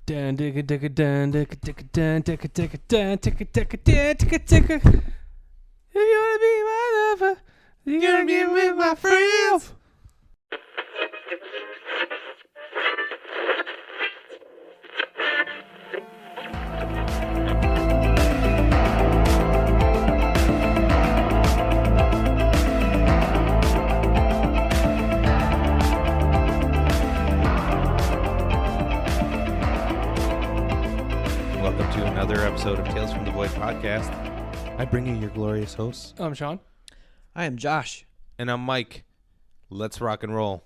Dan digga digga dan digga digga dan digga digga dan digga digga dan digga digga. You wanna be my lover? You gonna be with my friends? Welcome to another episode of Tales from the Void podcast. I bring you your glorious hosts, I'm Shaun. I am Josh. and I'm Mike. Let's rock and roll.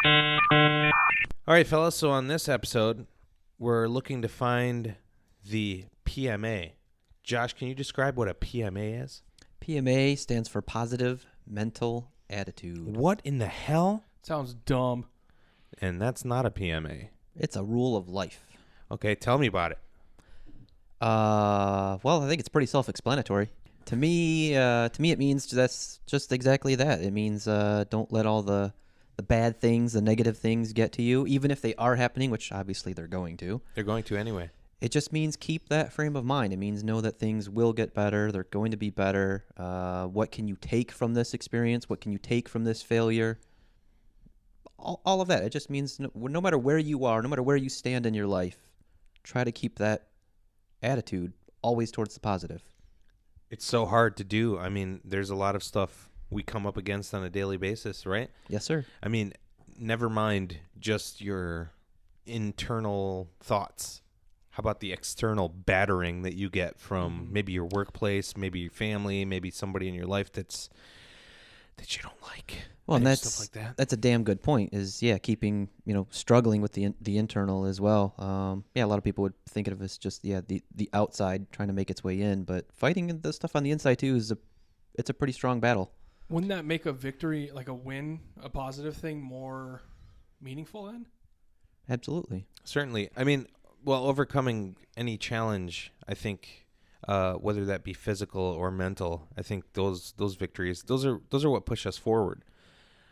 All right, fellas, so on this episode, we're looking to find the P.M.A. Josh, can you describe what a P.M.A. is? P.M.A. stands for Positive Mental Attitude. What in the hell? Sounds dumb. And that's not a P.M.A. It's a rule of life. Okay, tell me about it. Well, I think it's pretty self-explanatory. To me, it means that's just exactly that. It means don't let all the bad things, the negative things get to you, even if they are happening, which obviously they're going to. They're going to anyway. It just means keep that frame of mind. It means know that things will get better. They're going to be better. What can you take from this experience? What can you take from this failure? All of that. It just means no matter where you are, no matter where you stand in your life, try to keep that attitude always towards the positive. It's so hard to do. I mean, there's a lot of stuff we come up against on a daily basis, right? Yes, sir. I mean, never mind just your internal thoughts. How about the external battering that you get from maybe your workplace, maybe your family, maybe somebody in your life that you don't like? Well, and stuff like that. that's a damn good point. Keeping struggling with the internal as well. A lot of people would think of it as just the outside trying to make its way in, but fighting the stuff on the inside too it's a pretty strong battle. Wouldn't that make a victory, like a win, a positive thing, more meaningful then? Absolutely. Certainly. I mean, well, overcoming any challenge, I think, whether that be physical or mental, I think those victories, those are what push us forward.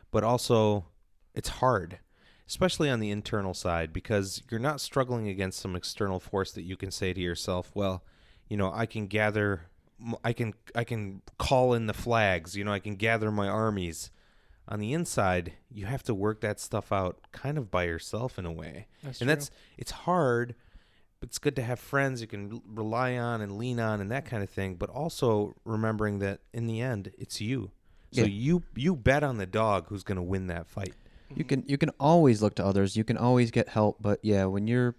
But also, it's hard, especially on the internal side, because you're not struggling against some external force that you can say to yourself, well, I can call in the flags, I can gather my armies. On the inside, you have to work that stuff out kind of by yourself in a way. It's hard, but it's good to have friends you can rely on and lean on and that kind of thing, but also remembering that in the end, it's you. So you bet on the dog who's going to win that fight. You can always look to others. You can always get help, but when you're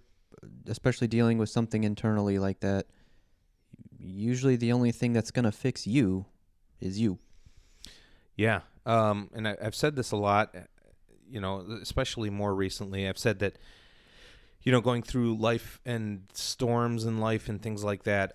especially dealing with something internally like that, usually the only thing that's going to fix you is you. Yeah. And I've said this a lot, especially more recently. I've said that, going through life and storms in life and things like that,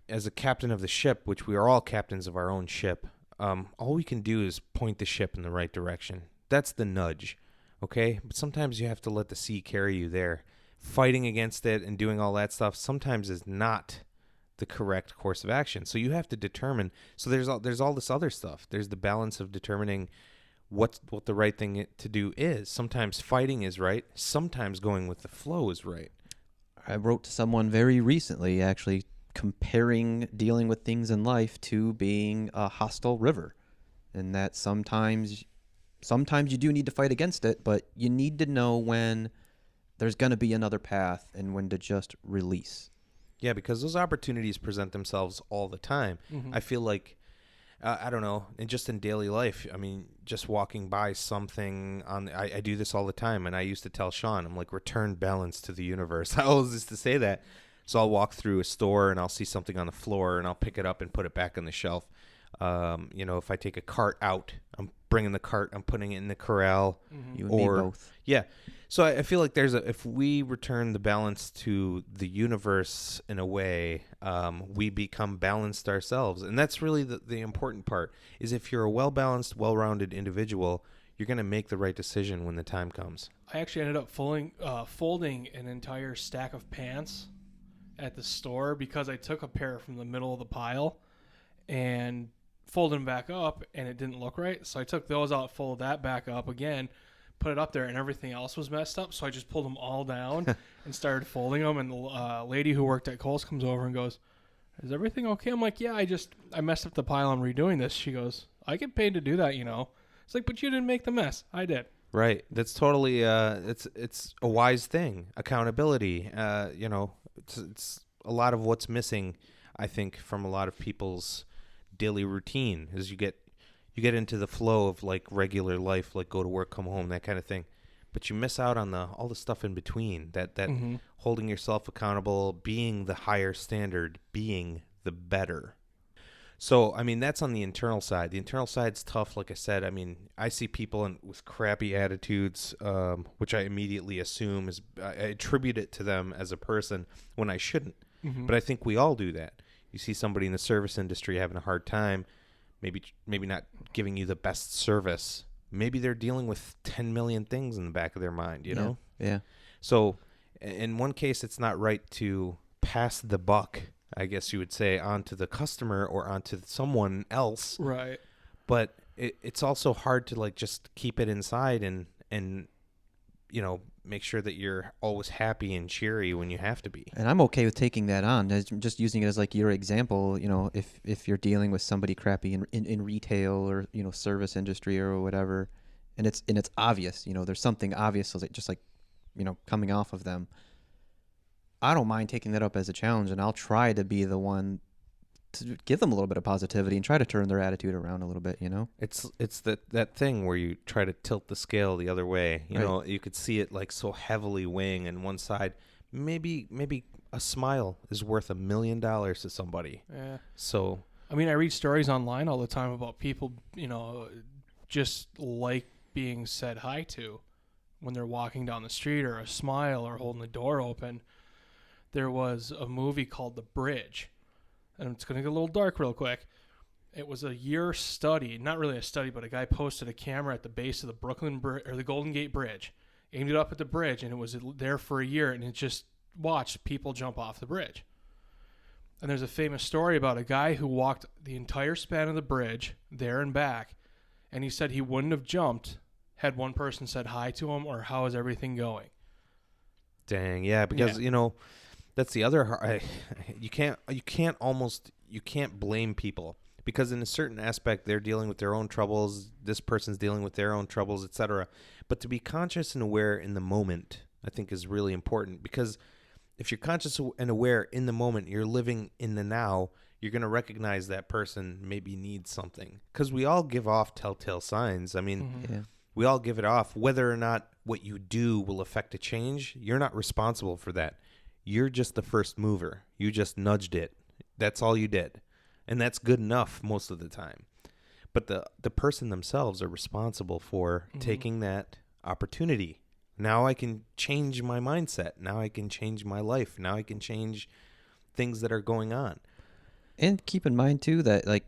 as a captain of the ship, which we are all captains of our own ship, all we can do is point the ship in the right direction. That's the nudge, okay? But sometimes you have to let the sea carry you there. Fighting against it and doing all that stuff sometimes is not the correct course of action. So you have to determine. So there's all this other stuff. There's the balance of determining what the right thing to do is. Sometimes fighting is right. Sometimes going with the flow is right. I wrote to someone very recently, actually, comparing dealing with things in life to being a hostile river, and that sometimes you do need to fight against it, but you need to know when there's going to be another path and when to just release. Yeah, because those opportunities present themselves all the time. I feel like, I don't know, and just in daily life, I mean, just walking by something I do this all the time, and I used to tell Shaun, I'm like, return balance to the universe. I always used to say that. So I'll walk through a store and I'll see something on the floor and I'll pick it up and put it back on the shelf. If I take a cart out, I'm bringing the cart, I'm putting it in the corral. You and me both. Yeah. So I feel like if we return the balance to the universe in a way, we become balanced ourselves. And that's really the important part, is if you're a well-balanced, well-rounded individual, you're going to make the right decision when the time comes. I actually ended up folding an entire stack of pants at the store because I took a pair from the middle of the pile and folded them back up, and it didn't look right. So I took those out, folded that back up again, put it up there, and everything else was messed up. So I just pulled them all down and started folding them. And the lady who worked at Kohl's comes over and goes, "Is everything okay?" I'm like, "Yeah, I messed up the pile. I'm redoing this." She goes, "I get paid to do that, you know." It's like, "But you didn't make the mess. I did." Right. That's totally it's a wise thing. Accountability. It's a lot of what's missing, I think, from a lot of people's daily routine is you get into the flow of like regular life, like go to work, come home, that kind of thing. But you miss out on all the stuff in between, that holding yourself accountable, being the higher standard, being the better. So, I mean, that's on the internal side. The internal side's tough, like I said. I mean, I see people with crappy attitudes, which I immediately assume I attribute it to them as a person when I shouldn't. But I think we all do that. You see somebody in the service industry having a hard time, maybe not giving you the best service. Maybe they're dealing with 10 million things in the back of their mind, you know? Yeah. So, in one case, it's not right to pass the buck, I guess you would say, onto the customer or onto someone else. Right. But it's also hard to like just keep it inside and make sure that you're always happy and cheery when you have to be. And I'm okay with taking that on. Just using it as like your example, if you're dealing with somebody crappy in retail or, service industry or whatever, and it's obvious, there's something obvious just like, coming off of them. I don't mind taking that up as a challenge, and I'll try to be the one to give them a little bit of positivity and try to turn their attitude around a little bit, It's that thing where you try to tilt the scale the other way. Right. You could see it like so heavily weighing on one side. Maybe a smile is worth $1 million to somebody. Yeah. So, I mean, I read stories online all the time about people, just like being said hi to when they're walking down the street, or a smile, or holding the door open. There was a movie called The Bridge, and it's going to get a little dark real quick. It was a year study, not really a study, but a guy posted a camera at the base of the Golden Gate Bridge, aimed it up at the bridge, and it was there for a year, and it just watched people jump off the bridge. And there's a famous story about a guy who walked the entire span of the bridge, there and back, and he said he wouldn't have jumped had one person said hi to him or how is everything going. dang, yeah, because that's the other. You can't blame people, because in a certain aspect they're dealing with their own troubles. This person's dealing with their own troubles, etc. But to be conscious and aware in the moment, I think, is really important, because if you're conscious and aware in the moment, you're living in the now. You're going to recognize that person maybe needs something, because we all give off telltale signs. I mean, we all give it off. Whether or not what you do will affect a change, you're not responsible for that. You're just the first mover. You just nudged it. That's all you did. And that's good enough most of the time. But the person themselves are responsible for taking that opportunity. Now I can change my mindset. Now I can change my life. Now I can change things that are going on. And keep in mind too that, like,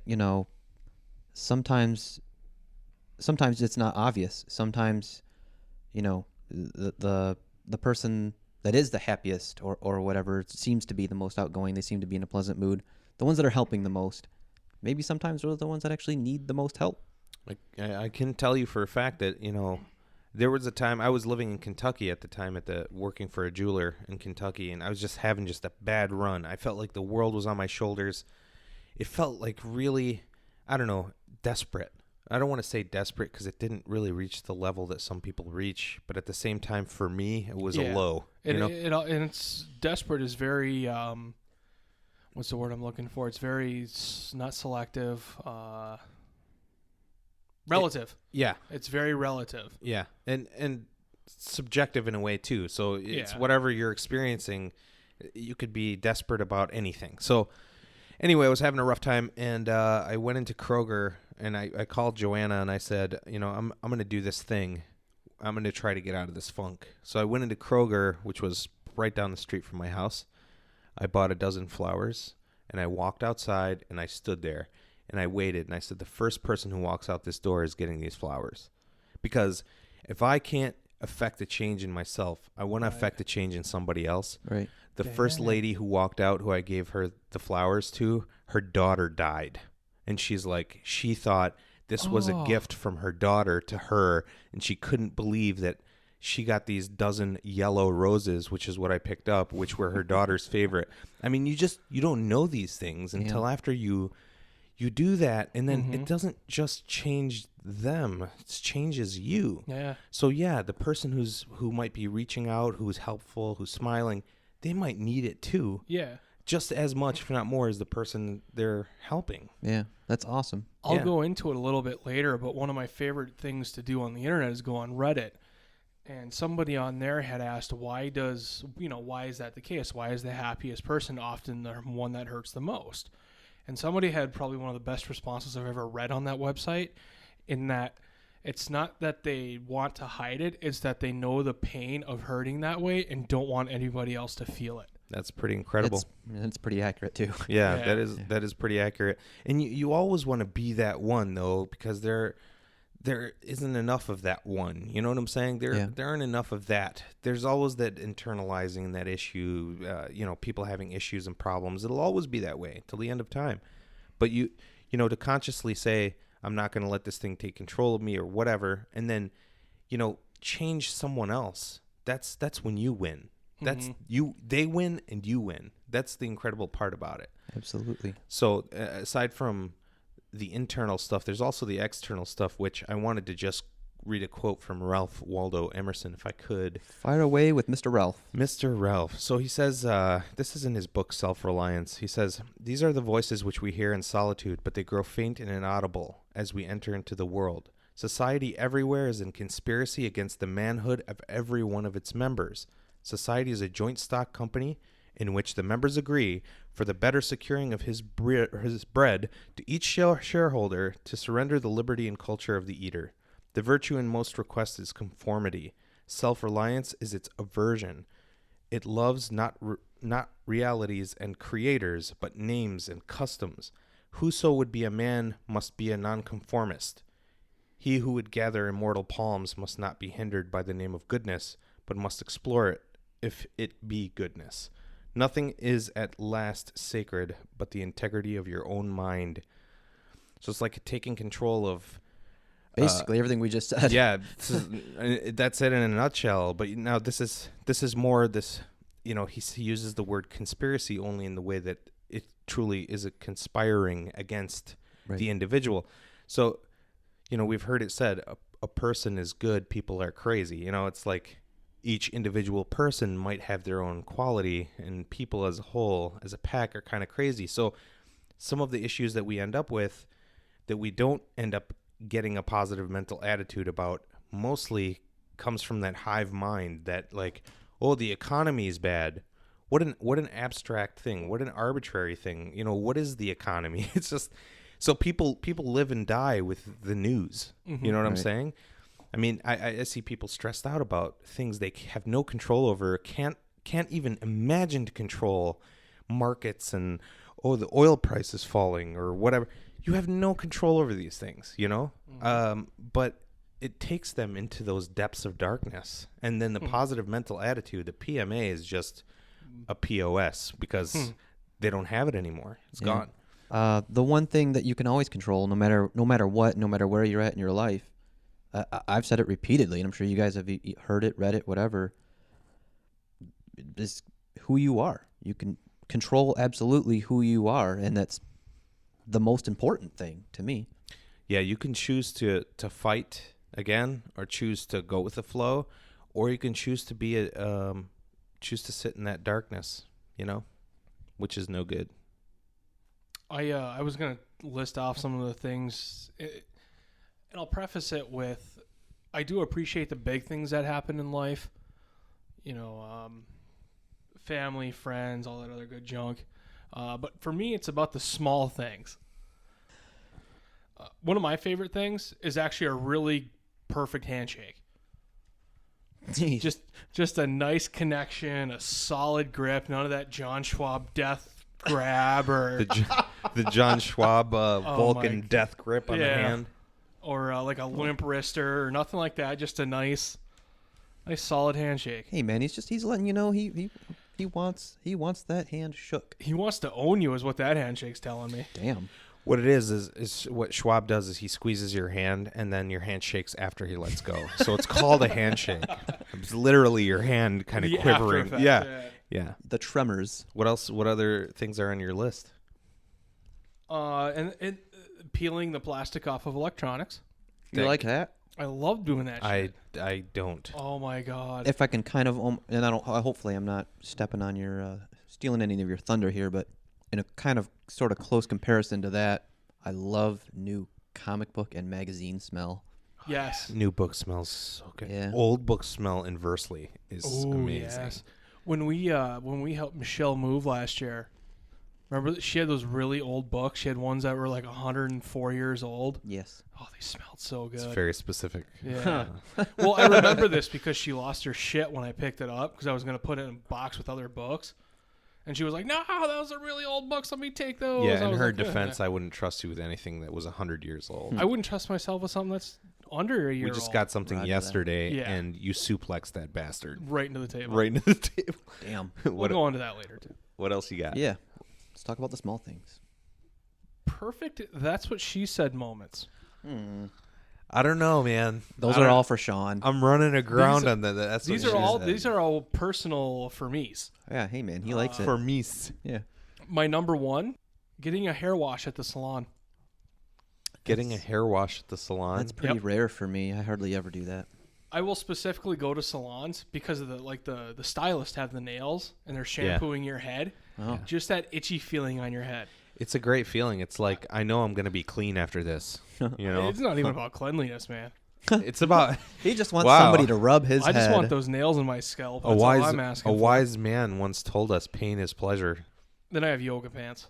sometimes it's not obvious. Sometimes, the person that is the happiest or whatever seems to be the most outgoing, they seem to be in a pleasant mood, the ones that are helping the most, maybe sometimes those are the ones that actually need the most help. I can tell you for a fact that, there was a time I was living in Kentucky at the time, working for a jeweler in Kentucky, and I was just having a bad run. I felt like the world was on my shoulders. It felt like really, I don't know, desperate. I don't want to say desperate because it didn't really reach the level that some people reach, but at the same time, for me, it was a low. And it's desperate is very, what's the word I'm looking for? It's very not selective, relative. It's very relative. Yeah, and subjective in a way too. So it's whatever you're experiencing. You could be desperate about anything. So anyway, I was having a rough time, and I went into Kroger, and I called Joanna, and I said, I'm going to do this thing. I'm going to try to get out of this funk. So I went into Kroger, which was right down the street from my house. I bought a dozen flowers, and I walked outside, and I stood there, and I waited, and I said, the first person who walks out this door is getting these flowers. Because if I can't affect a change in myself, I want to affect a change in somebody else. Right. The first lady who walked out, who I gave her the flowers to, her daughter died. And she's like, she thought this was a gift from her daughter to her, and she couldn't believe that she got these dozen yellow roses, which is what I picked up, which were her daughter's favorite. I mean, you don't know these things until after you do that, and then it doesn't just change them, it changes you. Yeah. So yeah, the person who might be reaching out, who's helpful, who's smiling, they might need it too. Yeah. Just as much, if not more, as the person they're helping. Yeah, that's awesome. I'll go into it a little bit later, but one of my favorite things to do on the internet is go on Reddit. And somebody on there had asked, why is that the case? Why is the happiest person often the one that hurts the most? And somebody had probably one of the best responses I've ever read on that website, in that it's not that they want to hide it, it's that they know the pain of hurting that way and don't want anybody else to feel it. That's pretty incredible. It's pretty accurate too. Yeah, that is pretty accurate. And you always want to be that one though, because there isn't enough of that one. You know what I'm saying? There aren't enough of that. There's always that internalizing that issue, people having issues and problems. It'll always be that way till the end of time. But to consciously say, I'm not going to let this thing take control of me or whatever, and then, change someone else. That's when you win. That's they win and you win. That's the incredible part about it. Absolutely. So aside from the internal stuff, there's also the external stuff, which I wanted to just read a quote from Ralph Waldo Emerson, if I could. Fire away with Mr. Ralph. Mr. Ralph. So he says, this is in his book, Self-Reliance. He says, these are the voices which we hear in solitude, but they grow faint and inaudible as we enter into the world. Society everywhere is in conspiracy against the manhood of every one of its members. Society is a joint stock company in which the members agree, for the better securing of his bread, to each shareholder to surrender the liberty and culture of the eater. The virtue in most request is conformity. Self-reliance is its aversion. It loves not realities and creators, but names and customs. Whoso would be a man must be a nonconformist. He who would gather immortal palms must not be hindered by the name of goodness, but must explore it, if it be goodness. Nothing is at last sacred but the integrity of your own mind. So it's like taking control of basically everything we just said. Yeah, that's it in a nutshell. But now this is more this. He uses the word conspiracy only in the way that it truly is a conspiring against the individual. So we've heard it said a person is good, people are crazy. It's like each individual person might have their own quality, and people as a whole, as a pack, are kind of crazy. So some of the issues that we end up with, that we don't end up getting a positive mental attitude about, mostly comes from that hive mind that, like, oh, the economy is bad. What an abstract thing. What an arbitrary thing. What is the economy? It's just, so people live and die with the news. You know what I'm saying? I mean, I see people stressed out about things they have no control over, can't even imagine to control, markets and, the oil price is falling or whatever. You have no control over these things, but it takes them into those depths of darkness. And then the positive mental attitude, the P.M.A, is just a POS because they don't have it anymore. It's gone. The one thing that you can always control, no matter what, no matter where you're at in your life, I've said it repeatedly, and I'm sure you guys have heard it, read it, whatever, is who you are. You can control absolutely who you are, and that's the most important thing to me. Yeah, you can choose to fight again, or choose to go with the flow, or you can choose to choose to sit in that darkness, which is no good. I was gonna list off some of the things. And I'll preface it with, I do appreciate the big things that happen in life. Family, friends, all that other good junk. But for me, it's about the small things. One of my favorite things is actually a really perfect handshake. Just a nice connection, a solid grip, none of that John Schwab death grab or the John Schwab Vulcan death grip on the hand. Or like a limp wrister or nothing like that. Just a nice solid handshake. Hey man, he's letting you know he wants that hand shook. He wants to own you, is what that handshake's telling me. Damn. What it is what Schwab does is he squeezes your hand, and then your hand shakes after he lets go. So it's called a handshake. It's literally your hand kind of The quivering. after effect, Yeah. The tremors. What else? What other things are on your list? And peeling the plastic off of electronics. You like that? I love doing that shit. I don't. Oh my god. If I can kind of, and I don't. Hopefully, I'm not stepping on your, stealing any of your thunder here, but in a kind of sort of close comparison to that, I love new comic book and magazine smell. Yes. New book smells so good. Yeah. Old books smell inversely is amazing. Yes. When we helped Michelle move last year, remember she had those really old books. She had ones that were like 104 years old. Yes. Oh, they smelled so good. It's very specific. Yeah. Well, I remember this because she lost her shit when I picked it up because I was going to put it in a box with other books. And she was like, no, those are really old books. Let me take those. Yeah, I in was her like, defense, I wouldn't trust you with anything that was 100 years old. I wouldn't trust myself with something that's under a year We old. just got something Roger that. yesterday, Yeah. and you suplexed that bastard right into the table. right into the table. Damn. We'll go on to that later, too. What else you got? Yeah. Let's talk about the small things. Perfect. That's what she said moments. I don't know, man. Those are all for Shaun. I'm running aground These- on that. That's These what are she all said. these are all personal for me's. Yeah. Hey, man. He likes it. for me. Yeah. My number one, getting a hair wash at the salon. Getting a hair wash at the salon. That's pretty Yep. rare for me. I hardly ever do that. I will specifically go to salons because of the stylists have the nails and they're shampooing your head. Oh. Just that itchy feeling on your head. It's a great feeling. It's like I know I'm going to be clean after this. You know, It's not even about cleanliness, man. it's about He just wants Wow. somebody to rub his I head. just want those nails in my scalp. a That's wise all I'm asking a for. wise man once told us pain is pleasure. Then I have yoga pants.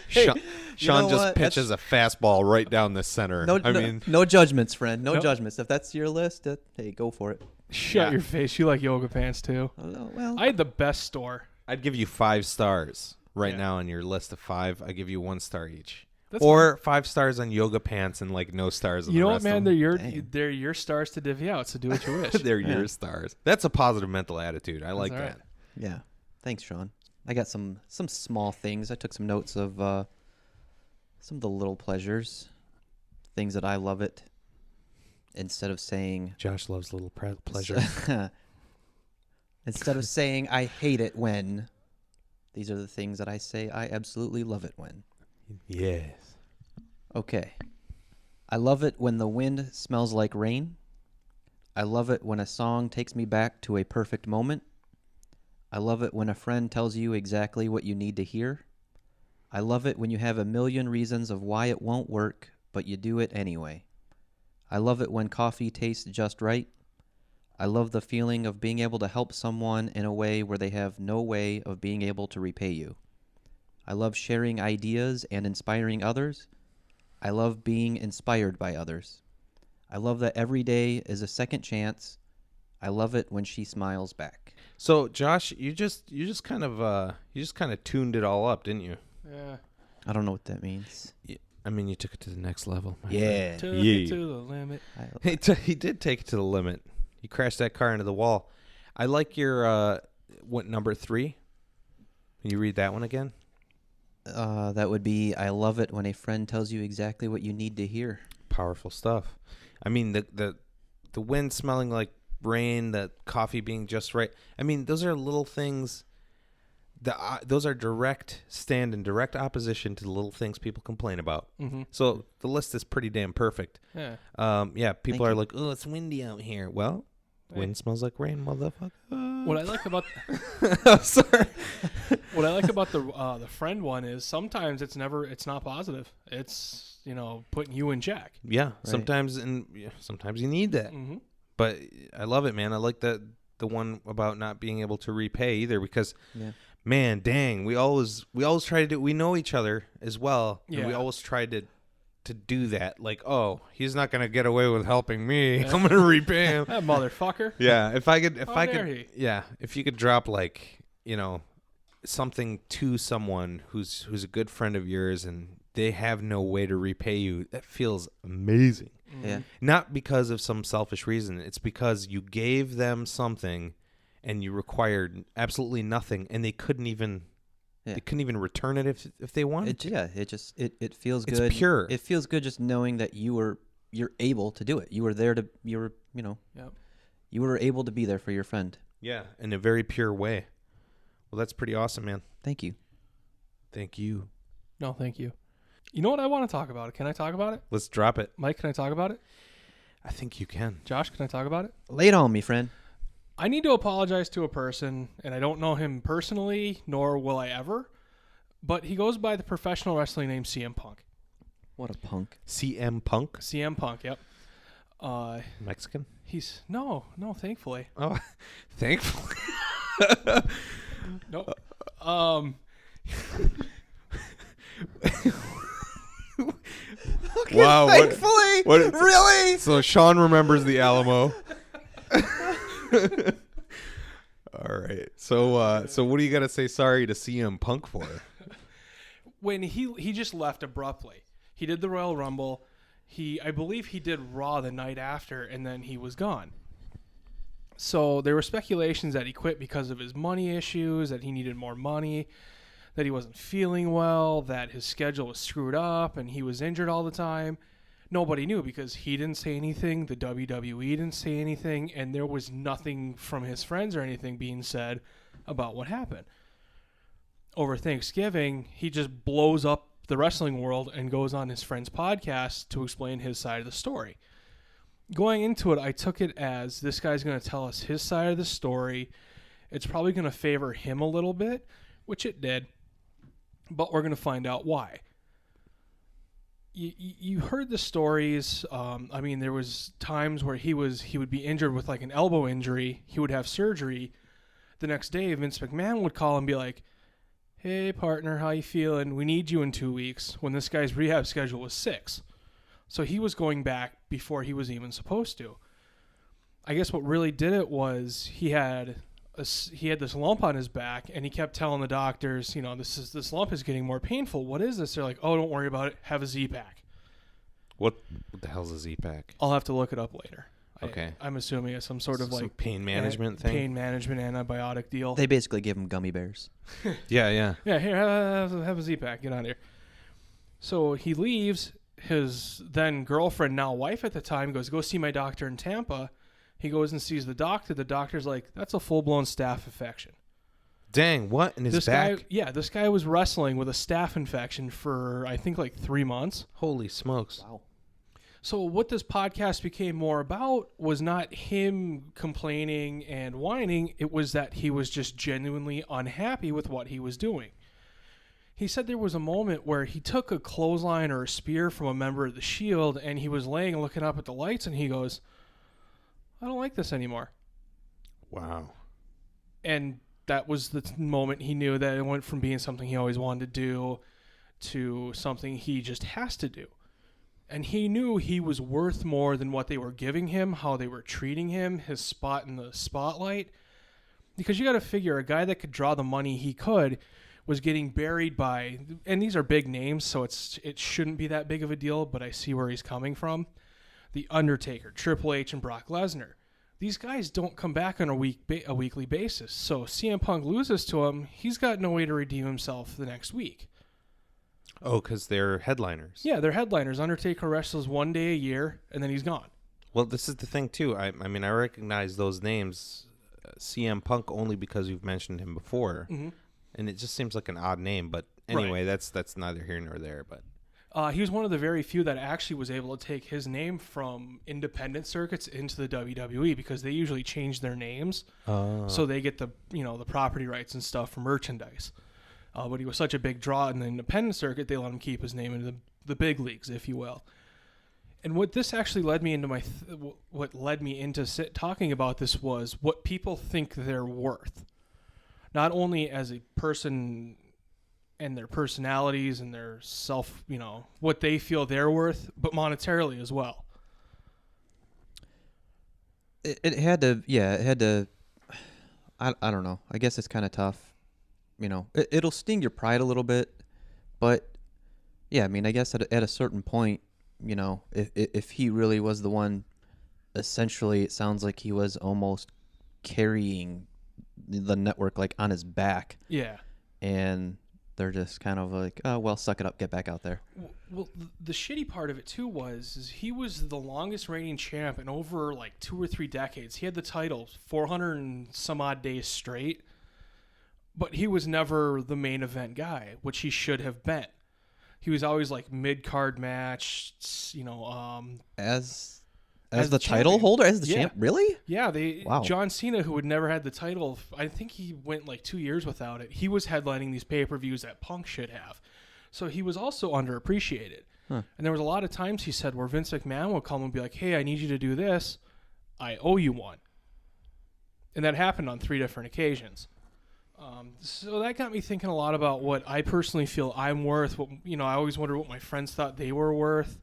Sean know just what? pitches a fastball right down the center. No judgments, friend. No Nope. judgments. If that's your list, hey, go for it. Shut Yeah. your face. You like yoga pants too. Oh, well, I had the best store. I'd give you 5 stars right Yeah. now on your list of 5. I give you 1 star each. That's or 5 stars on yoga pants and like no stars on You the know what, rest man? of They're them. your stars to divvy out. So do what you wish. They're your stars. That's a positive mental attitude. I like all that. right. yeah. Thanks, Shaun. I got some small things. I took some notes of some of the little pleasures, things that I love it. Instead of saying Josh loves little pleasures. instead of saying I hate it when, these are the things that I say I absolutely love it when. Yes. Okay. I love it when the wind smells like rain. I love it when a song takes me back to a perfect moment. I love it when a friend tells you exactly what you need to hear. I love it when you have a million reasons of why it won't work, but you do it anyway. I love it when coffee tastes just right. I love the feeling of being able to help someone in a way where they have no way of being able to repay you. I love sharing ideas and inspiring others. I love being inspired by others. I love that every day is a second chance. I love it when she smiles back. So Josh, you just kind of tuned it all up, didn't you? Yeah. I don't know what that means. I mean, you took it to the next level. my Yeah. Took Yeah. it to the limit. He did take it to the limit. He crashed that car into the wall. I like your what number 3? Can you read that one again? That would be, I love it when a friend tells you exactly what you need to hear. Powerful stuff. I mean, the wind smelling like rain, the coffee being just right. I mean, those are little things. Those are stand in direct opposition to the little things people complain about. Mm-hmm. So the list is pretty damn perfect. Yeah. People Thank are you. like, oh, it's windy out here. Well, wind smells like rain, motherfucker. What I like about Sorry. what I like about the friend one is sometimes it's not positive. It's putting you in check. Yeah, sometimes you need that. Mm-hmm. But I love it, man. I like the one about not being able to repay either because man, dang, we always try to do. We know each other as well, and we Yeah. always try to do that. Like, oh, he's not gonna get away with helping me. I'm gonna repay him. That motherfucker. Yeah, if I could, dare he? yeah, if you could drop like something to someone who's a good friend of yours and they have no way to repay you, that feels amazing. Yeah. Not because of some selfish reason. It's because you gave them something and you required absolutely nothing and they couldn't even Yeah. They couldn't even return it if they wanted to. It feels It's good. pure. It feels good just knowing that you're able to do it. You were there to you were able to be there for your friend. Yeah, in a very pure way. Well, that's pretty awesome, man. Thank you. Thank you. No, thank you. You know what I want to talk about? Can I talk about it? Let's drop it. Mike, can I talk about it? I think you can. Josh, can I talk about it? Lay it on me, friend. I need to apologize to a person, and I don't know him personally, nor will I ever, but he goes by the professional wrestling name CM Punk. What a punk. CM Punk? CM Punk, yep. Mexican? He's no, thankfully. Oh, thankfully. Nope. Wow. Thankfully? What? Really? So Shaun remembers the Alamo. All right. So what do you got to say sorry to CM Punk for? When he just left abruptly. He did the Royal Rumble. I believe he did Raw the night after, and then he was gone. So there were speculations that he quit because of his money issues, that he needed more money, that he wasn't feeling well, that his schedule was screwed up, and he was injured all the time. Nobody knew because he didn't say anything, the WWE didn't say anything, and there was nothing from his friends or anything being said about what happened. Over Thanksgiving, he just blows up the wrestling world and goes on his friend's podcast to explain his side of the story. Going into it, I took it as this guy's going to tell us his side of the story. It's probably going to favor him a little bit, which it did, but we're going to find out why. You heard the stories. I mean, there was times where he would be injured with like an elbow injury. He would have surgery. The next day, Vince McMahon would call and be like, "Hey, partner, how you feeling? We need you in 2 weeks," when this guy's rehab schedule was 6. So he was going back before he was even supposed to. I guess what really did it was he had this lump on his back, and he kept telling the doctors, this lump is getting more painful. What is this? They're like, "Oh, don't worry about it. Have a Z-Pack." What the hell's a Z-Pack? I'll have to look it up later. Okay. I'm assuming it's some sort of Some like pain management thing. Pain management antibiotic deal. They basically give him gummy bears. Yeah. Yeah, here, have a Z-Pack. Get out of here. So he leaves. His then girlfriend, now wife at the time, goes, "Go see my doctor in Tampa." He goes and sees the doctor. The doctor's like, "That's a full-blown staph infection." Dang, what? In his back? This guy was wrestling with a staph infection for, I think, like 3 months. Holy smokes. Wow. So what this podcast became more about was not him complaining and whining. It was that he was just genuinely unhappy with what he was doing. He said there was a moment where he took a clothesline or a spear from a member of the Shield, and he was laying and looking up at the lights, and he goes, "I don't like this anymore." Wow. And that was the moment he knew that it went from being something he always wanted to do to something he just has to do. And he knew he was worth more than what they were giving him, how they were treating him, his spot in the spotlight. Because you got to figure, a guy that could draw the money he could was getting buried by, and these are big names, so it shouldn't be that big of a deal, but I see where he's coming from. The Undertaker, Triple H, and Brock Lesnar. These guys don't come back on a weekly basis. So CM Punk loses to him, he's got no way to redeem himself the next week. Oh, because they're headliners. Yeah, they're headliners. Undertaker wrestles 1 day a year, and then he's gone. Well, this is the thing, too. I mean, I recognize those names, CM Punk, only because you've mentioned him before. Mm-hmm. And it just seems like an odd name. But anyway, that's neither here nor there. But he was one of the very few that actually was able to take his name from independent circuits into the WWE, because they usually change their names. So they get the property rights and stuff for merchandise. But he was such a big draw in the independent circuit, they let him keep his name in the big leagues, if you will. And what this actually led me into talking about this was what people think they're worth, not only as a person and their personalities and their self, what they feel they're worth, but monetarily as well. It had to. I don't know. I guess it's kind of tough. It'll sting your pride a little bit, but yeah, I mean, I guess at a certain point, if he really was the one, essentially, it sounds like he was almost carrying the network like on his back. Yeah. And They're just kind of like, oh, well, suck it up, get back out there. Well, the shitty part of it too is he was the longest reigning champ in over like 2 or 3 decades. He had the title 400 and some odd days straight, but he was never the main event guy, which he should have been. He was always like mid-card match, As the title champion. holder, as the Yeah. champ, really? Yeah, Wow. John Cena, who had never had the title, I think he went like 2 years without it. He was headlining these pay-per-views that Punk should have. So he was also underappreciated. Huh. And there was a lot of times, he said, where Vince McMahon would come and be like, hey, I need you to do this. I owe you one. And that happened on 3 different occasions. So that got me thinking a lot about what I personally feel I'm worth. I always wonder what my friends thought they were worth.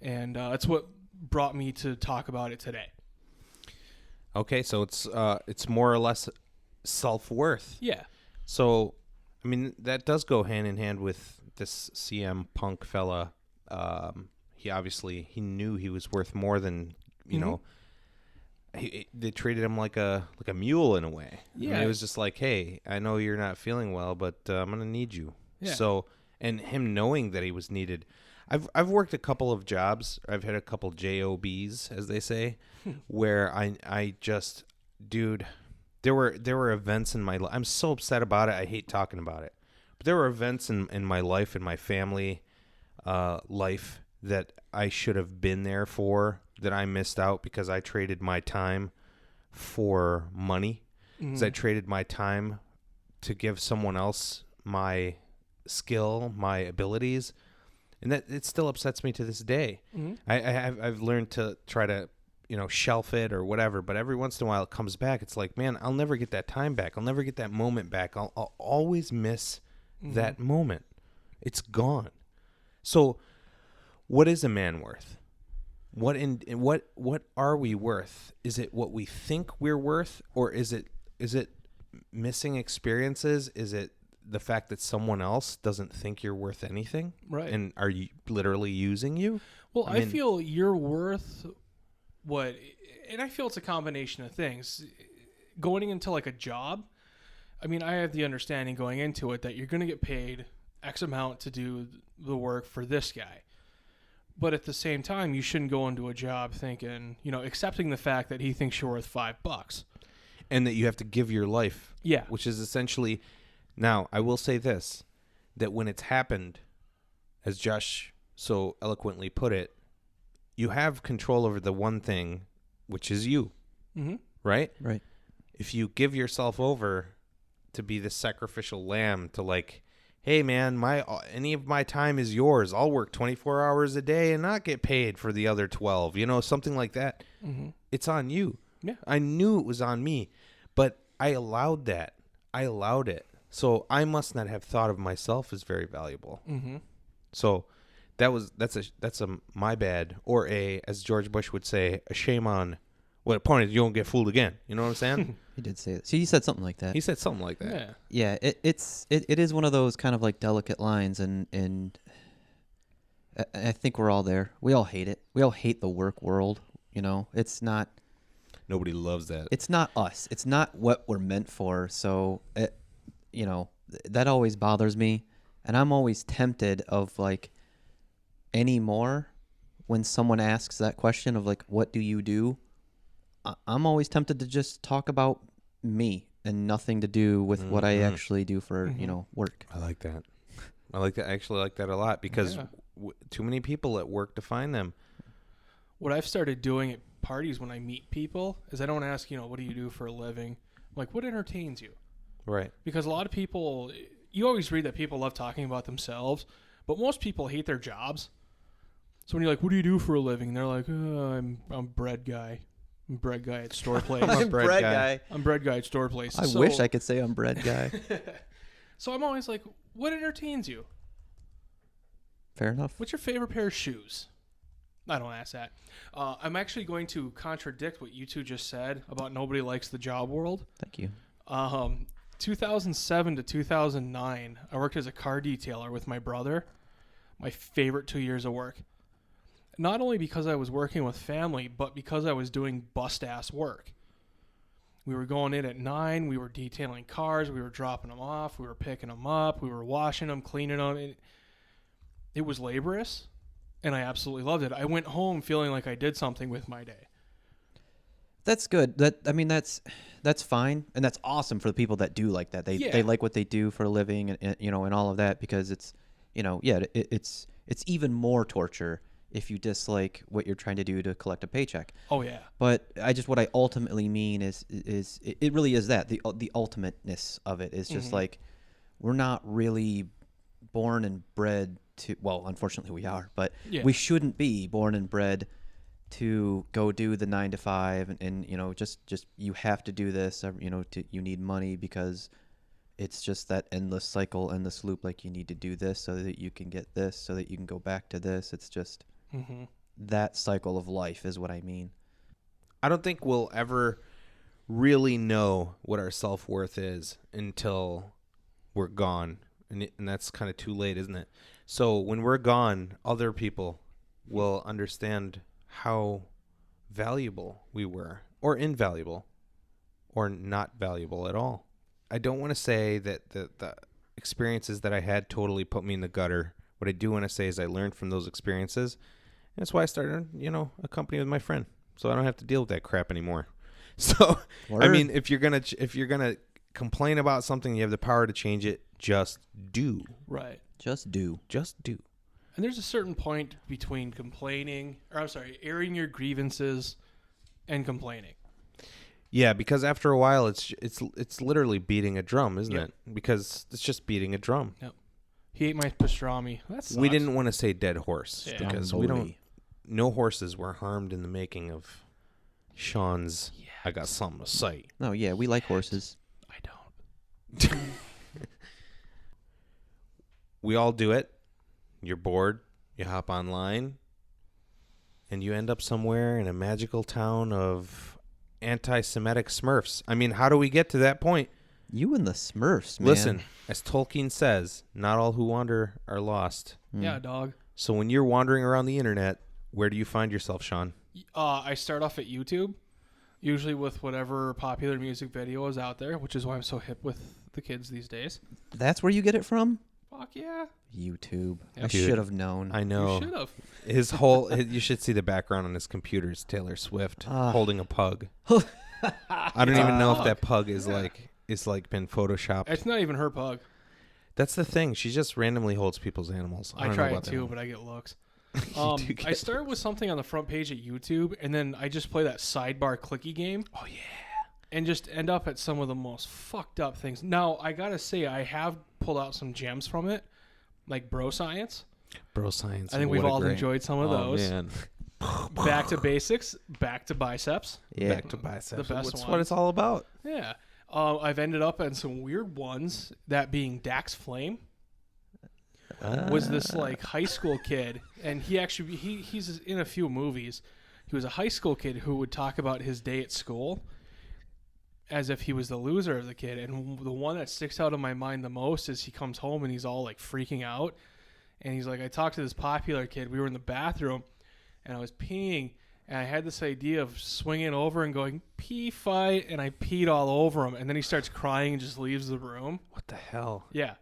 And that's what brought me to talk about it today. Okay, so it's more or less self-worth. Yeah. So, I mean, that does go hand in hand with this CM Punk fella. He knew he was worth more than, you know, they treated him like a mule in a way. Yeah. I mean, it was just like, hey, I know you're not feeling well, but I'm going to need you. Yeah. So, and him knowing that he was needed. I've worked a couple of jobs. I've had a couple JOBs, as they say, where I just, dude, there were events in my life. I'm so upset about it. I hate talking about it. But there were events in my life, in my family life, that I should have been there for, that I missed out because I traded my time for money. Because I traded my time to give someone else my skill, my abilities. And that it still upsets me to this day. I've learned to try to, shelf it or whatever. But every once in a while it comes back. It's like, man, I'll never get that time back. I'll never get that moment back. I'll always miss that moment. It's gone. So what is a man worth? What are we worth? Is it what we think we're worth, or is it missing experiences? Is it the fact that someone else doesn't think you're worth anything? Right. And are you literally using you? Well, I feel you're worth what, and I feel it's a combination of things. Going into like a job, I mean, I have the understanding going into it that you're going to get paid X amount to do the work for this guy. But at the same time, you shouldn't go into a job thinking, accepting the fact that he thinks you're worth $5. And that you have to give your life. Yeah. Which is essentially, now, I will say this, that when it's happened, as Josh so eloquently put it, you have control over the one thing, which is you. Mm-hmm. Right? Right. If you give yourself over to be the sacrificial lamb, to like, hey man, any of my time is yours. I'll work 24 hours a day and not get paid for the other 12. Something like that. Mm-hmm. It's on you. Yeah. I knew it was on me, but I allowed that. I allowed it. So I must not have thought of myself as very valuable. Mm-hmm. So that's a my bad, or as George Bush would say, a shame on. Well, the point is you don't get fooled again. You know what I'm saying? He did say that. See, he said something like that. He said something like that. Yeah. Yeah, it is one of those kind of like delicate lines, and I think we're all there. We all hate it. We all hate the work world. It's not. Nobody loves that. It's not us. It's not what we're meant for. So, that always bothers me, and I'm always tempted of like anymore when someone asks that question of like, what do you do? I'm always tempted to just talk about me and nothing to do with what I actually do for, work. I like that. I actually like that a lot because too many people at work define them. What I've started doing at parties when I meet people is I don't ask, what do you do for a living? I'm like, what entertains you? Right. Because a lot of people, you always read that people love talking about themselves, but most people hate their jobs. So when you're like, what do you do for a living? They're like, I'm bread guy. I'm bread guy at store place. I'm bread guy. I'm bread guy at store place. I wish I could say I'm bread guy. So I'm always like, what entertains you? Fair enough. What's your favorite pair of shoes? I don't ask that. I'm actually going to contradict what you two just said about nobody likes the job world. Thank you. 2007 to 2009, I worked as a car detailer with my brother. My favorite 2 years of work. Not only because I was working with family, but because I was doing bust-ass work. We were going in at 9. We were detailing cars. We were dropping them off. We were picking them up. We were washing them, cleaning them. It was laborious, and I absolutely loved it. I went home feeling like I did something with my day. That's good. That's fine, and that's awesome for the people that do like that. They like what they do for a living, and and all of that, because it's it's even more torture if you dislike what you're trying to do to collect a paycheck. Oh yeah. But what I ultimately mean is it really is that the ultimateness of it is just like, we're not really born and bred to, well, unfortunately we are, but we shouldn't be born and bred to go do the 9 to 5 and just you have to do this, you need money, because it's just that endless cycle, endless loop. Like, you need to do this so that you can get this, so that you can go back to this. It's just that cycle of life is what I mean. I don't think we'll ever really know what our self-worth is until we're gone. And that's kind of too late, isn't it? So when we're gone, other people will understand how valuable we were, or invaluable, or not valuable at all. I don't want to say that the experiences that I had totally put me in the gutter. What I do want to say is I learned from those experiences. And that's why I started, a company with my friend, so I don't have to deal with that crap anymore. So, Word. I mean, if you're gonna complain about something, you have the power to change it. Just do. Right. Just do. And there's a certain point between airing your grievances and complaining. Yeah, because after a while, it's literally beating a drum, isn't it? Because it's just beating a drum. Yep. He ate my pastrami. That sucks. We didn't want to say dead horse because Stromboli. no horses were harmed in the making of Shaun's. Yeah, I got something to say. Oh yeah, we like horses. I don't. We all do it. You're bored. You hop online, and you end up somewhere in a magical town of anti-Semitic Smurfs. I mean, how do we get to that point? You and the Smurfs, man. Listen, as Tolkien says, not all who wander are lost. Yeah, dog. So when you're wandering around the internet, where do you find yourself, Shaun? I start off at YouTube, usually with whatever popular music video is out there, which is why I'm so hip with the kids these days. That's where you get it from? Fuck yeah. YouTube. Yep. I should have known. I know. You should have. You should see the background on his computer is Taylor Swift holding a pug. I don't even know if that pug is like been photoshopped. It's not even her pug. That's the thing. She just randomly holds people's animals. I try it too, but I get looks. I start with something on the front page at YouTube, and then I just play that sidebar clicky game. Oh, yeah. And just end up at some of the most fucked up things. Now, I got to say, I have pulled out some gems from it, like Bro Science. Bro Science. I think we've all enjoyed some of those. Man. Back to basics, back to biceps. Yeah. Back to biceps. The best That's ones. what it's all about. Yeah. I've ended up in some weird ones, that being Dax Flame. Was this like high school kid, and he's in a few movies. He was a high school kid who would talk about his day at school as if he was the loser of the kid. And the one that sticks out in my mind the most is he comes home and he's all like freaking out, and he's like, I talked to this popular kid. We were in the bathroom and I was peeing, and I had this idea of swinging over and going pee fight, and I peed all over him, and then he starts crying and just leaves the room. What the hell? Yeah.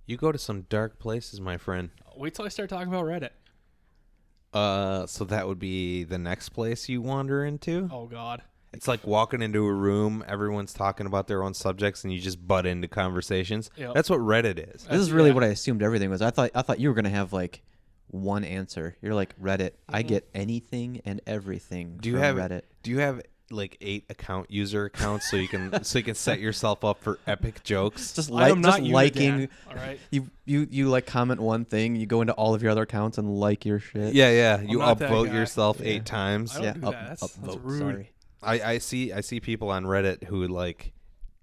You go to some dark places, my friend. Wait till I start talking about Reddit. So that would be the next place you wander into? Oh, God. It's like walking into a room, everyone's talking about their own subjects, and you just butt into conversations. Yep. That's what Reddit is. This is really what I assumed everything was. I thought you were going to have like one answer. You're like, Reddit. I get anything and everything from Reddit. Do you have like 8 user accounts so you can set yourself up for epic jokes? Just I am not liking. Dan, all right. You like comment one thing, you go into all of your other accounts and like your shit. Yeah. You not that upvote guy. yourself 8 times. I don't do that. That's upvote. rude. Sorry. I see people on Reddit who like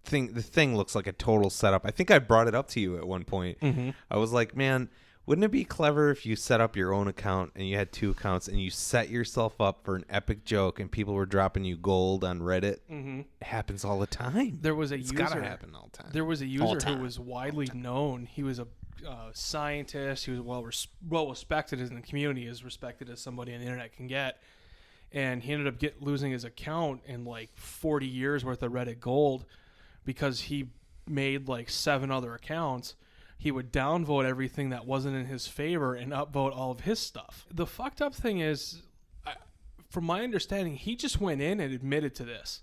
think the thing looks like a total setup. I think I brought it up to you at one point. Mm-hmm. I was like, man, wouldn't it be clever if you set up your own account and you had 2 accounts and you set yourself up for an epic joke and people were dropping you gold on Reddit? Mm-hmm. It happens all the time. There was It's gotta happen all the time. There was a user who was widely known. He was a scientist. He was well respected in the community, as respected as somebody on the internet can get. and he ended up losing his account in like 40 years worth of Reddit gold because he made like 7 other accounts. He would downvote everything that wasn't in his favor and upvote all of his stuff. The fucked up thing is, from my understanding, he just went in and admitted to this.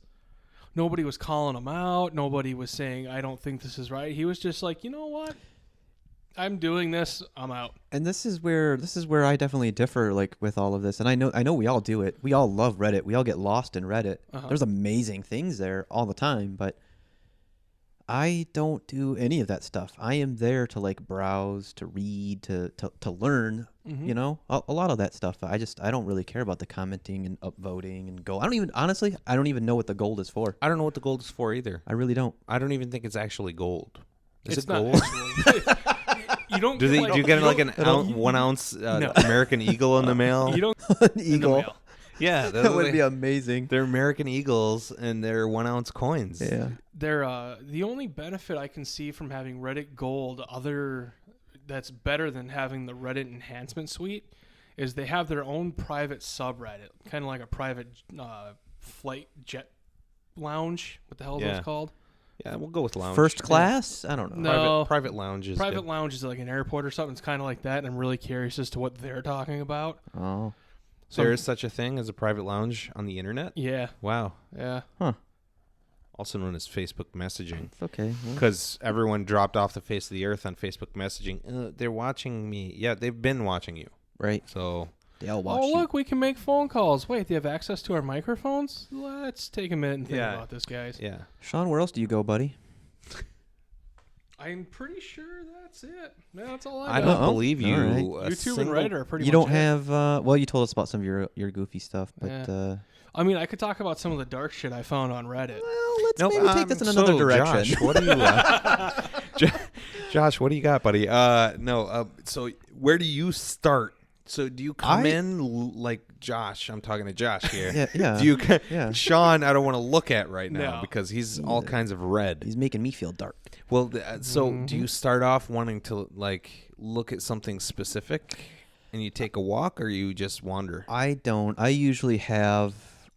Nobody was calling him out. Nobody was saying, I don't think this is right. He was just like, you know what? I'm doing this. I'm out. And this is where I definitely differ, like, with all of this. And I know we all do it. We all love Reddit. We all get lost in Reddit. There's amazing things there all the time, but I don't do any of that stuff. I am there to like browse, to read, to learn. You know, a lot of that stuff. I don't really care about the commenting and upvoting and gold. I don't even know what the gold is for. I don't know what the gold is for either. I really don't. I don't even think it's actually gold. Is it not gold? You don't. Do you get like an 1 ounce American Eagle in the mail? You don't. An eagle. Yeah, That would be amazing. They're American Eagles and they're 1 ounce coins. Yeah. They're the only benefit I can see from having Reddit Gold, that's better than having the Reddit Enhancement Suite, is they have their own private subreddit, kind of like a private flight jet lounge. What the hell is those called? Yeah, we'll go with lounge. First class? I don't know. No. Private lounges. Private lounge is like an airport or something. It's kind of like that, and I'm really curious as to what they're talking about. Oh. So there is such a thing as a private lounge on the internet? Yeah. Wow. Yeah. Huh. Also known as Facebook messaging. It's okay. Because everyone dropped off the face of the earth on Facebook messaging. They're watching me. Yeah, they've been watching you. Right. So They all watch Oh, you. look, we can make phone calls. Wait, they have access to our microphones? Let's take a minute and think about this, guys. Yeah. Sean, where else do you go, buddy? I'm pretty sure that's it. No, that's all I I got. don't believe you. All right. YouTube and Reddit are pretty You much don't it. have, well, you told us about some of your goofy stuff, but, Yeah. I mean, I could talk about some of the dark shit I found on Reddit. well, let's maybe take this in another direction. Josh, what do you Josh, what do you got, buddy? So where do you start? So do you come in like Josh? I'm talking to Josh here. Yeah. Do you Yeah. Sean, I don't want to look at right now No. because he's all kinds of red. He's making me feel dark. Well, so do you start off wanting to like look at something specific and you take a walk, or you just wander? I don't. I usually have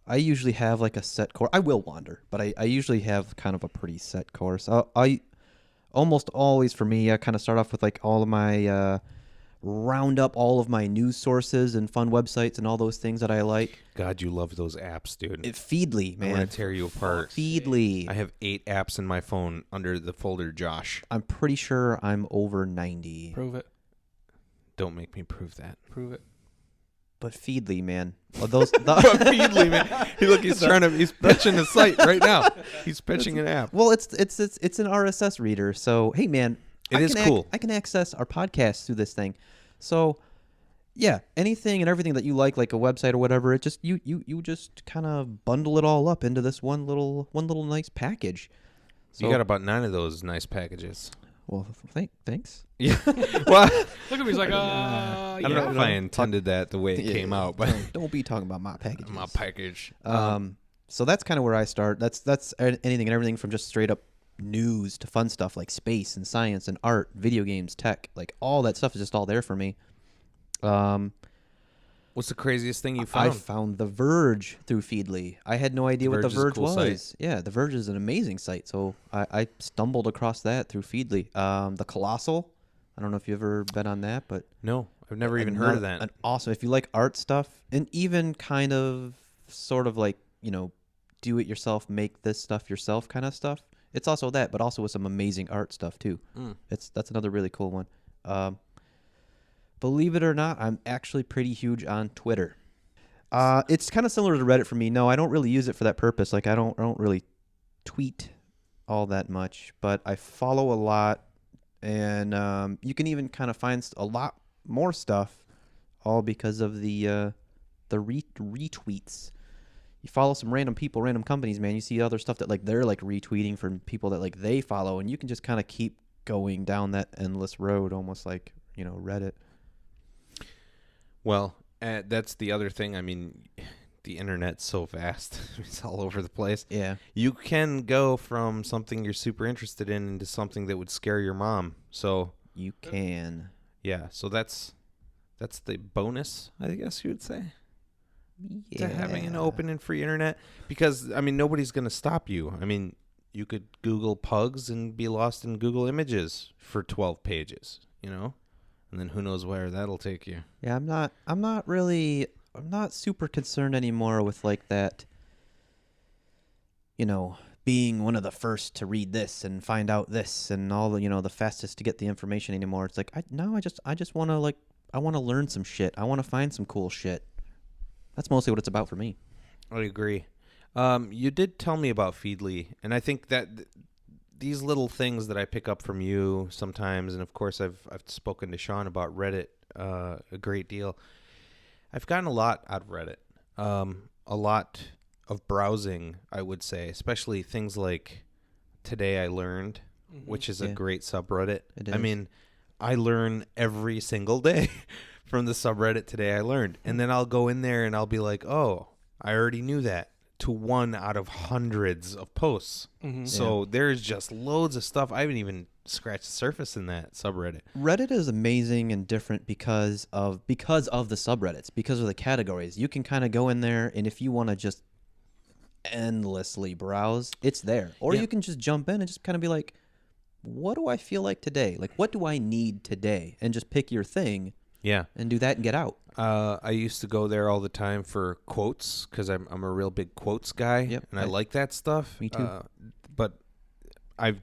like a set course. I will wander, but I usually have kind of a pretty set course. I almost always, for me, I kind of start off with like all of my round up all of my news sources and fun websites and all those things that I like. God, you love those apps, dude. Feedly, man. I'm gonna tear you apart. Feedly. I have 8 apps in my phone under the folder Josh. I'm pretty sure I'm over 90. Prove it. Don't make me prove that. Prove it. But Feedly, man. Well, those Feedly, man. He's pitching a site right now. He's pitching an app. Well, it's an RSS reader. So, hey, man. It is cool. I can access our podcast through this thing. So, yeah, anything and everything that you like a website or whatever, it just you just kind of bundle it all up into this one little nice package. So, You got about 9 of those nice packages. Well, thanks. Yeah. Well, Look at him. He's like, I don't know if I intended that the way it came out, but Don't be talking about my packages. my package. So that's kind of where I start. That's anything and everything from just straight up news to fun stuff like space and science and art, video games, tech, like all that stuff is just all there for me. What's the craziest thing you found? I found The Verge through Feedly. I had no idea what The Verge is a Verge cool was. site. Yeah, The Verge is an amazing site. So I stumbled across that through Feedly. The Colossal. I don't know if you've ever been on that, but No, I've never even heard of that. An awesome. If you like art stuff and even kind of sort of like, do it yourself, make this stuff yourself kind of stuff. It's also that, but also with some amazing art stuff too. That's another really cool one. Believe it or not, I'm actually pretty huge on Twitter. It's kind of similar to Reddit for me. No, I don't really use it for that purpose. Like I don't really tweet all that much, but I follow a lot, and you can even kind of find a lot more stuff, all because of the retweets. You follow some random people, random companies, man. You see other stuff that like they're like retweeting from people that like they follow, and you can just kind of keep going down that endless road, almost like Reddit. Well, that's the other thing. I mean, the internet's so vast. It's all over the place. Yeah. You can go from something you're super interested in into something that would scare your mom. So You can. yeah, so that's the bonus, I guess you would say. to having an open and free internet? Because, I mean, nobody's going to stop you. I mean, you could Google pugs and be lost in Google Images for 12 pages, you know? And then who knows where that'll take you. Yeah, I'm not super concerned anymore with like that, being one of the first to read this and find out this and all the, the fastest to get the information anymore. It's like, I just want to I want to learn some shit. I want to find some cool shit. That's mostly what it's about for me. I agree. You did tell me about Feedly, and I think that these little things that I pick up from you sometimes, and of course I've spoken to Shaun about Reddit a great deal. I've gotten a lot out of Reddit, a lot of browsing, I would say, especially things like Today I Learned, which is a great subreddit. It is. I mean, I learn every single day from the subreddit Today I Learned, and then I'll go in there and I'll be like, oh, I already knew that, to one out of hundreds of posts. So there's just loads of stuff. I haven't even scratched the surface in that subreddit. Reddit is amazing and different because of the subreddits, because of the categories. You can kind of go in there, and if you want to just endlessly browse, it's there. Or you can just jump in and just kind of be like, what do I feel like today? Like, what do I need today? And just pick your thing. Yeah. And do that and get out. I used to go there all the time for quotes because I'm a real big quotes guy. Yep. And I like that stuff. Me too. But I've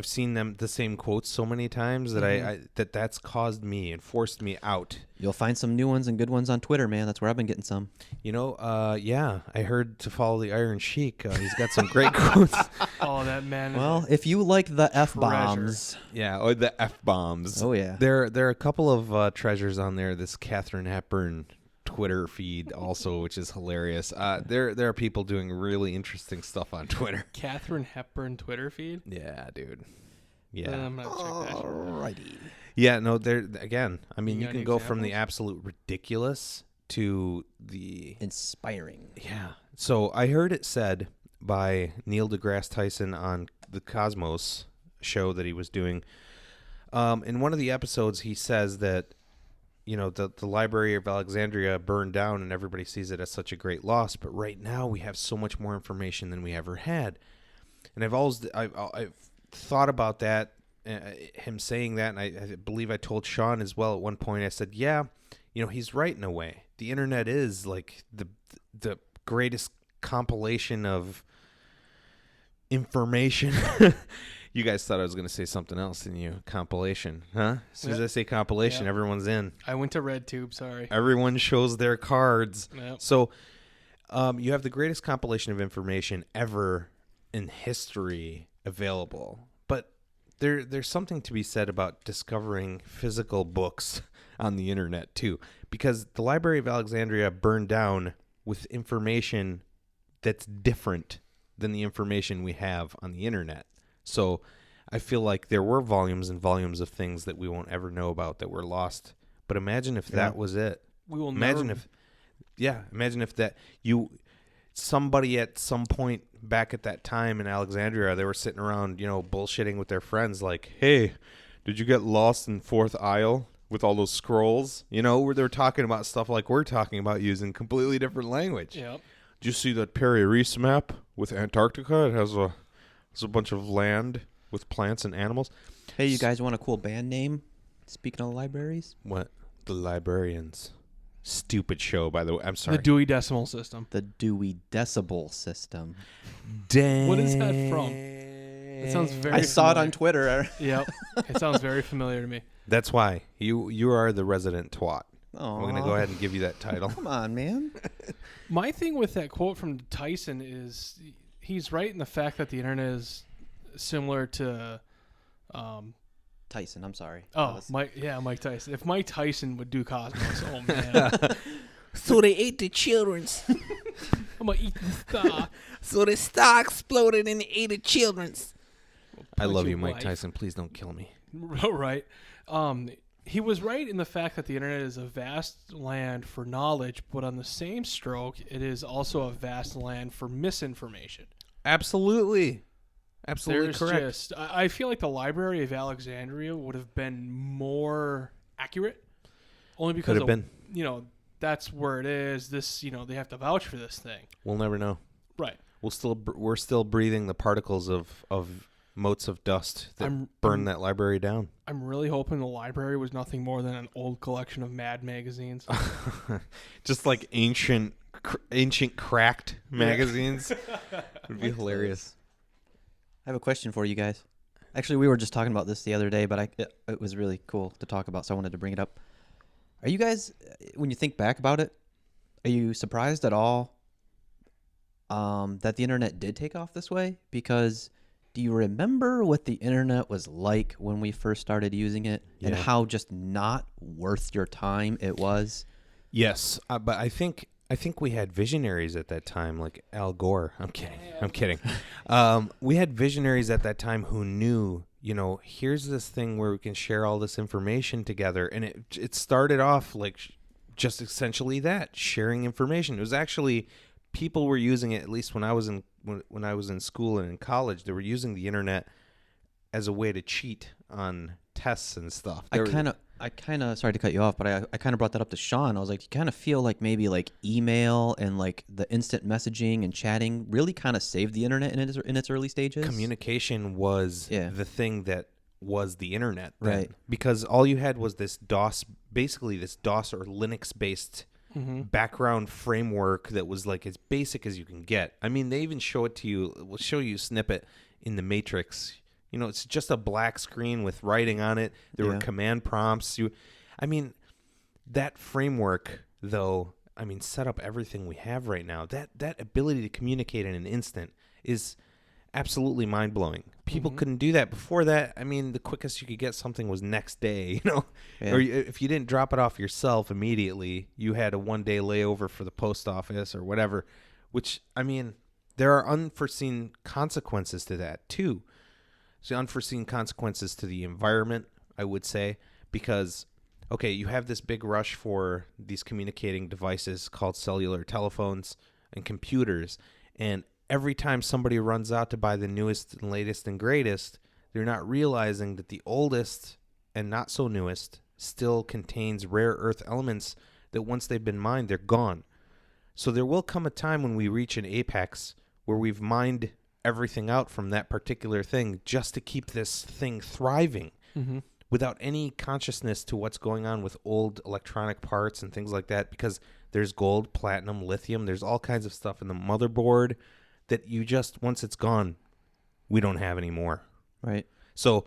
seen the same quotes so many times that that's caused me and forced me out. You'll find some new ones and good ones on Twitter, man. That's where I've been getting some. I heard to follow the Iron Sheik. He's got some great quotes. Oh, that man. Well, if you like the F-bombs. Yeah, or the F-bombs. Oh, yeah. There are a couple of treasures on there. This Katharine Hepburn Twitter feed also, which is hilarious. There are people doing really interesting stuff on Twitter. Katharine Hepburn Twitter feed? Yeah, dude. Yeah. I'm going to check that. Alrighty. Yeah, no, there again, I mean, you can go from the examples? absolute ridiculous to the Inspiring. Yeah. So I heard it said by Neil deGrasse Tyson on the Cosmos show that he was doing. In one of the episodes, he says that, the Library of Alexandria burned down and everybody sees it as such a great loss. But right now we have so much more information than we ever had. And I've thought about that, him saying that. And I believe I told Shaun as well at one point. I said, yeah, he's right in a way. The internet is like the greatest compilation of information. You guys thought I was going to say something else, didn't you? Compilation, huh? As soon as I say compilation, everyone's in. I went to RedTube, sorry. Everyone shows their cards. Yep. So you have the greatest compilation of information ever in history available. But there's something to be said about discovering physical books on the internet, too. Because the Library of Alexandria burned down with information that's different than the information we have on the internet. So I feel like there were volumes and volumes of things that we won't ever know about that were lost. But imagine if that was it. We will imagine if that somebody at some point back at that time in Alexandria, they were sitting around, bullshitting with their friends like, hey, did you get lost in Fourth Aisle with all those scrolls? Where they're talking about stuff like we're talking about using completely different language. Yep. Did you see that Perry Reese map with Antarctica? It has a bunch of land with plants and animals. Hey, you guys want a cool band name? Speaking of libraries? What? The Librarians. Stupid show, by the way. I'm sorry. The Dewey Decimal System. The Dewey Decibel System. Dang. What is that from? It sounds very I saw it familiar. on Twitter. Yep. It sounds very familiar to me. That's why. You are the resident twat. Oh, I'm going to go ahead and give you that title. Come on, man. My thing with that quote from Tyson is he's right in the fact that the internet is similar to Tyson, I'm sorry. Mike Tyson. If Mike Tyson would do Cosmos, oh man. So they ate the children's. I'm gonna eat the star. So the star exploded and they ate the children's. I love your you, Mike wife. Tyson. Please don't kill me. Right. He was right in the fact that the internet is a vast land for knowledge, but on the same stroke, it is also a vast land for misinformation. Absolutely. Absolutely correct. I feel like the Library of Alexandria would have been more accurate, only because Could have been. that's where it is. This, they have to vouch for this thing. We'll never know. Right. We're still breathing the particles of motes of dust that burn that library down. I'm really hoping the library was nothing more than an old collection of Mad magazines. Just like ancient cracked magazines. Would be hilarious. I have a question for you guys. Actually, we were just talking about this the other day, but it was really cool to talk about, so I wanted to bring it up. Are you guys, when you think back about it, are you surprised at all that the internet did take off this way? Because do you remember what the internet was like when we first started using it, and how just not worth your time it was? Yes, but I think we had visionaries at that time, like Al Gore. I'm kidding. We had visionaries at that time who knew, here's this thing where we can share all this information together, and it started off like just essentially that, sharing information. It was actually people were using it, at least when I was in school and in college, they were using the internet as a way to cheat on tests and stuff. I kind of sorry to cut you off, but I kind of brought that up to Shaun. I was like, you kind of feel like maybe like email and like the instant messaging and chatting really kind of saved the internet in its early stages. Communication was the thing that was the internet then, right? Because all you had was this DOS, basically this DOS or Linux based background framework that was like as basic as you can get. I mean, they even show it to you. We'll show you a snippet in the Matrix. It's just a black screen with writing on it. There were command prompts. That framework, though, set up everything we have right now. That ability to communicate in an instant is absolutely mind-blowing. People couldn't do that. Before that, the quickest you could get something was next day, Or if you didn't drop it off yourself immediately, you had a one-day layover for the post office or whatever, which, there are unforeseen consequences to that, too. So unforeseen consequences to the environment, I would say, because, okay, you have this big rush for these communicating devices called cellular telephones and computers, and every time somebody runs out to buy the newest and latest and greatest, they're not realizing that the oldest and not so newest still contains rare earth elements that once they've been mined, they're gone. So there will come a time when we reach an apex where we've mined everything out from that particular thing just to keep this thing thriving without any consciousness to what's going on with old electronic parts and things like that, because there's gold, platinum, lithium, there's all kinds of stuff in the motherboard that you just, once it's gone, we don't have anymore. Right. So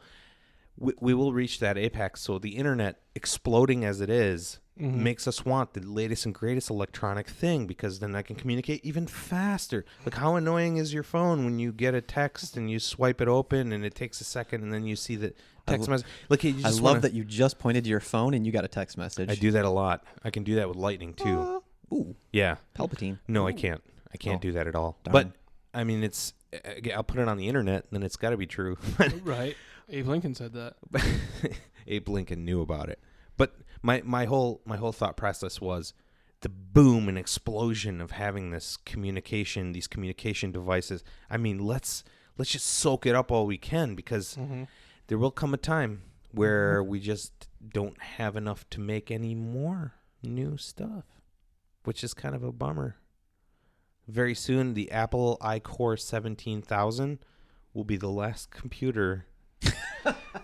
we will reach that apex. So the internet, exploding as it is, makes us want the latest and greatest electronic thing, because then I can communicate even faster. Like, how annoying is your phone when you get a text and you swipe it open and it takes a second and then you see the text message? Like, I love that you just pointed to your phone and you got a text message. I do that a lot. I can do that with lightning too. Ooh. Yeah. Palpatine. No, I can't. I can't do that at all. Darn. But it's, I'll put it on the internet, then it's got to be true. Right. Abe Lincoln said that. Abe Lincoln knew about it. But my whole thought process was the boom and explosion of having this communication, these communication devices. Let's just soak it up all we can, because there will come a time where we just don't have enough to make any more new stuff, which is kind of a bummer. Very soon, the Apple iCore 17000 will be the last computer.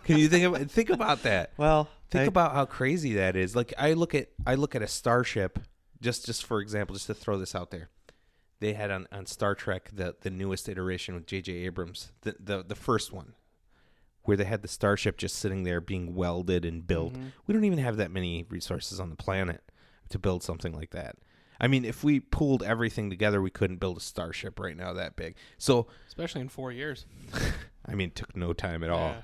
Can you think about that? Well, think about how crazy that is. Like, I look at a starship, just for example, just to throw this out there. They had on Star Trek the newest iteration with J.J. Abrams, the first one, where they had the starship just sitting there being welded and built. We don't even have that many resources on the planet to build something like that. If we pooled everything together, we couldn't build a starship right now that big. So, especially in 4 years. It took no time at all.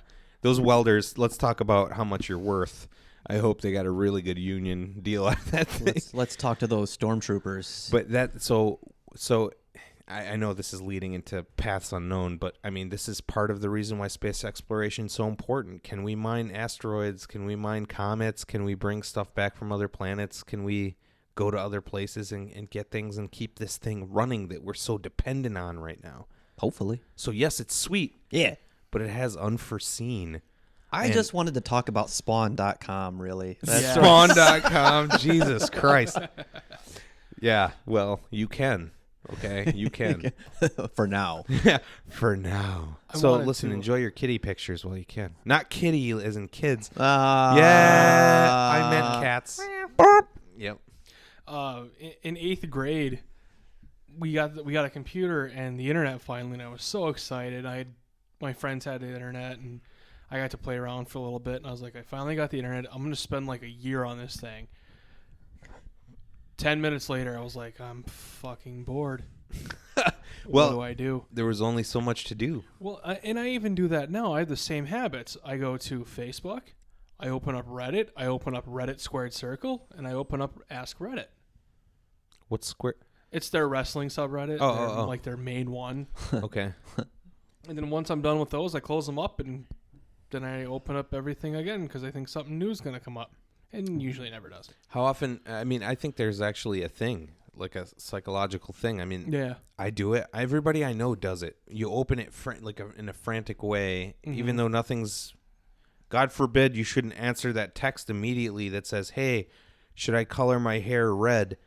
Those welders, let's talk about how much you're worth. I hope they got a really good union deal out of that thing. Let's talk to those stormtroopers. But so I know this is leading into paths unknown, but this is part of the reason why space exploration is so important. Can we mine asteroids? Can we mine comets? Can we bring stuff back from other planets? Can we go to other places and get things and keep this thing running that we're so dependent on right now? Hopefully. So yes, it's sweet. Yeah. But it has unforeseen I just wanted to talk about Spawn.com, really. Yeah. Spawn.com. Jesus Christ. Yeah, well, you can. Okay, you can. For now. Yeah, for now. I So wanted listen, to- enjoy your kitty pictures while you can. Not kitty as in kids. Yeah, Yeah, I meant cats. Yep. In 8th grade, we got a computer and the internet finally, and I was so excited. My friends had the internet, and I got to play around for a little bit, and I was like, I finally got the internet. I'm going to spend like a year on this thing. 10 minutes later, I was like, I'm fucking bored. Well, what do I do? there was only so much to do. Well, and I even do that now. I have the same habits. I go to Facebook, I open up Reddit, I open up Reddit Squared Circle, and I open up Ask Reddit. What's square? It's their wrestling subreddit, like their main one. Okay. And then once I'm done with those, I close them up, and then I open up everything again because I think something new is going to come up. And usually it never does. How often? I mean, I think there's actually a thing, like a psychological thing. I mean, Yeah. I do it. Everybody I know does it. You open it in a frantic way, even though nothing's. God forbid you shouldn't answer that text immediately that says, "Hey, should I color my hair red?"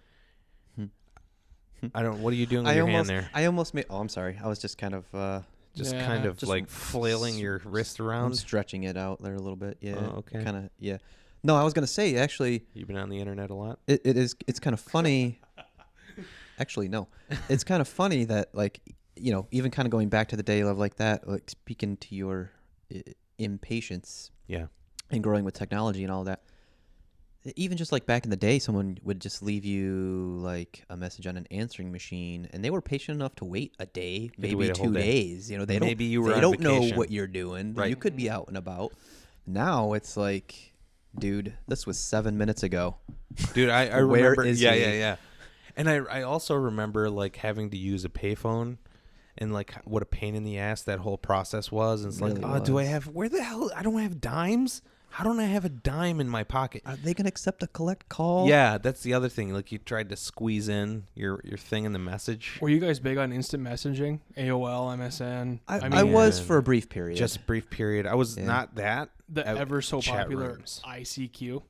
I don't. What are you doing with your hand there? I almost made. Oh, I'm sorry. I was just kind of. Just Yeah. kind of Just like flailing your wrist I'm around. stretching it out there a little bit. Yeah. Oh, okay. Kind of. Yeah. No, I was gonna say actually. You've been on the internet a lot. It's kind of funny. Actually, no. It's kind of funny that, like, even kind of going back to the day of like that, like speaking to your impatience Yeah. and growing with technology and all that. Even just like back in the day, someone would just leave you like a message on an answering machine, and they were patient enough to wait a day, They had to maybe wait a whole 2 day. days. They Maybe you were they on don't know vacation. what you're doing. Right. You could be out and about. Now it's like, dude, this was 7 minutes ago. Dude, I Where remember. is yeah, he? yeah. And I also remember like having to use a payphone, and like what a pain in the ass that whole process was. And it's Really like, oh, do I was. have? Where the hell? I don't have dimes. How don't I have a dime in my pocket? Are they gonna accept a collect call? Yeah, that's the other thing. Like you tried to squeeze in your thing in the message. Were you guys big on instant messaging? AOL, MSN? I was for a brief period. Just a brief period. I was Yeah. not that. the ever so chat popular rooms. ICQ.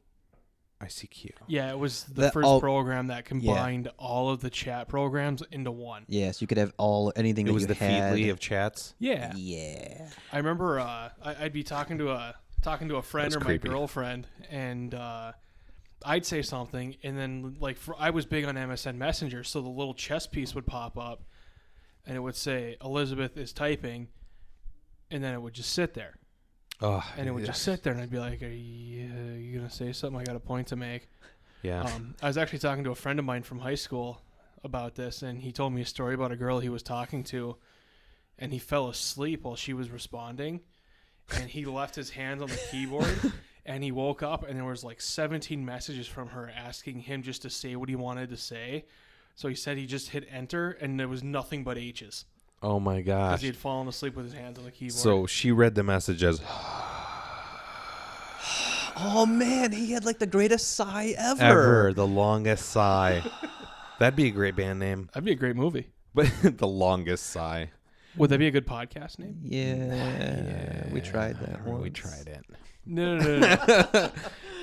ICQ. Yeah, it was the That first all- program that combined all of the chat programs into one. Yes, you could have anything It that was you the had. Feedly of chats. Yeah. Yeah. I remember I'd be talking to a friend That's or creepy. my girlfriend, and I'd say something, and then like I was big on MSN Messenger, so the little chess piece would pop up, and it would say Elizabeth is typing, and then it would just sit there, Oh, and it would just sit there, and I'd be like, "Are you gonna say something? I got a point to make." yeah. I was actually talking to a friend of mine from high school about this, and he told me a story about a girl he was talking to, and he fell asleep while she was responding, and he left his hands on the keyboard, and he woke up, and there was like 17 messages from her asking him just to say what he wanted to say. So he said he just hit enter, and there was nothing but H's Oh my because gosh. he had fallen asleep with his hands on the keyboard. So she read the message as Oh man, he had like the greatest sigh ever, the longest sigh. That'd be a great band name. That'd be a great movie. But the longest sigh. Would that be a good podcast name? Yeah, we tried that once. We tried it. No.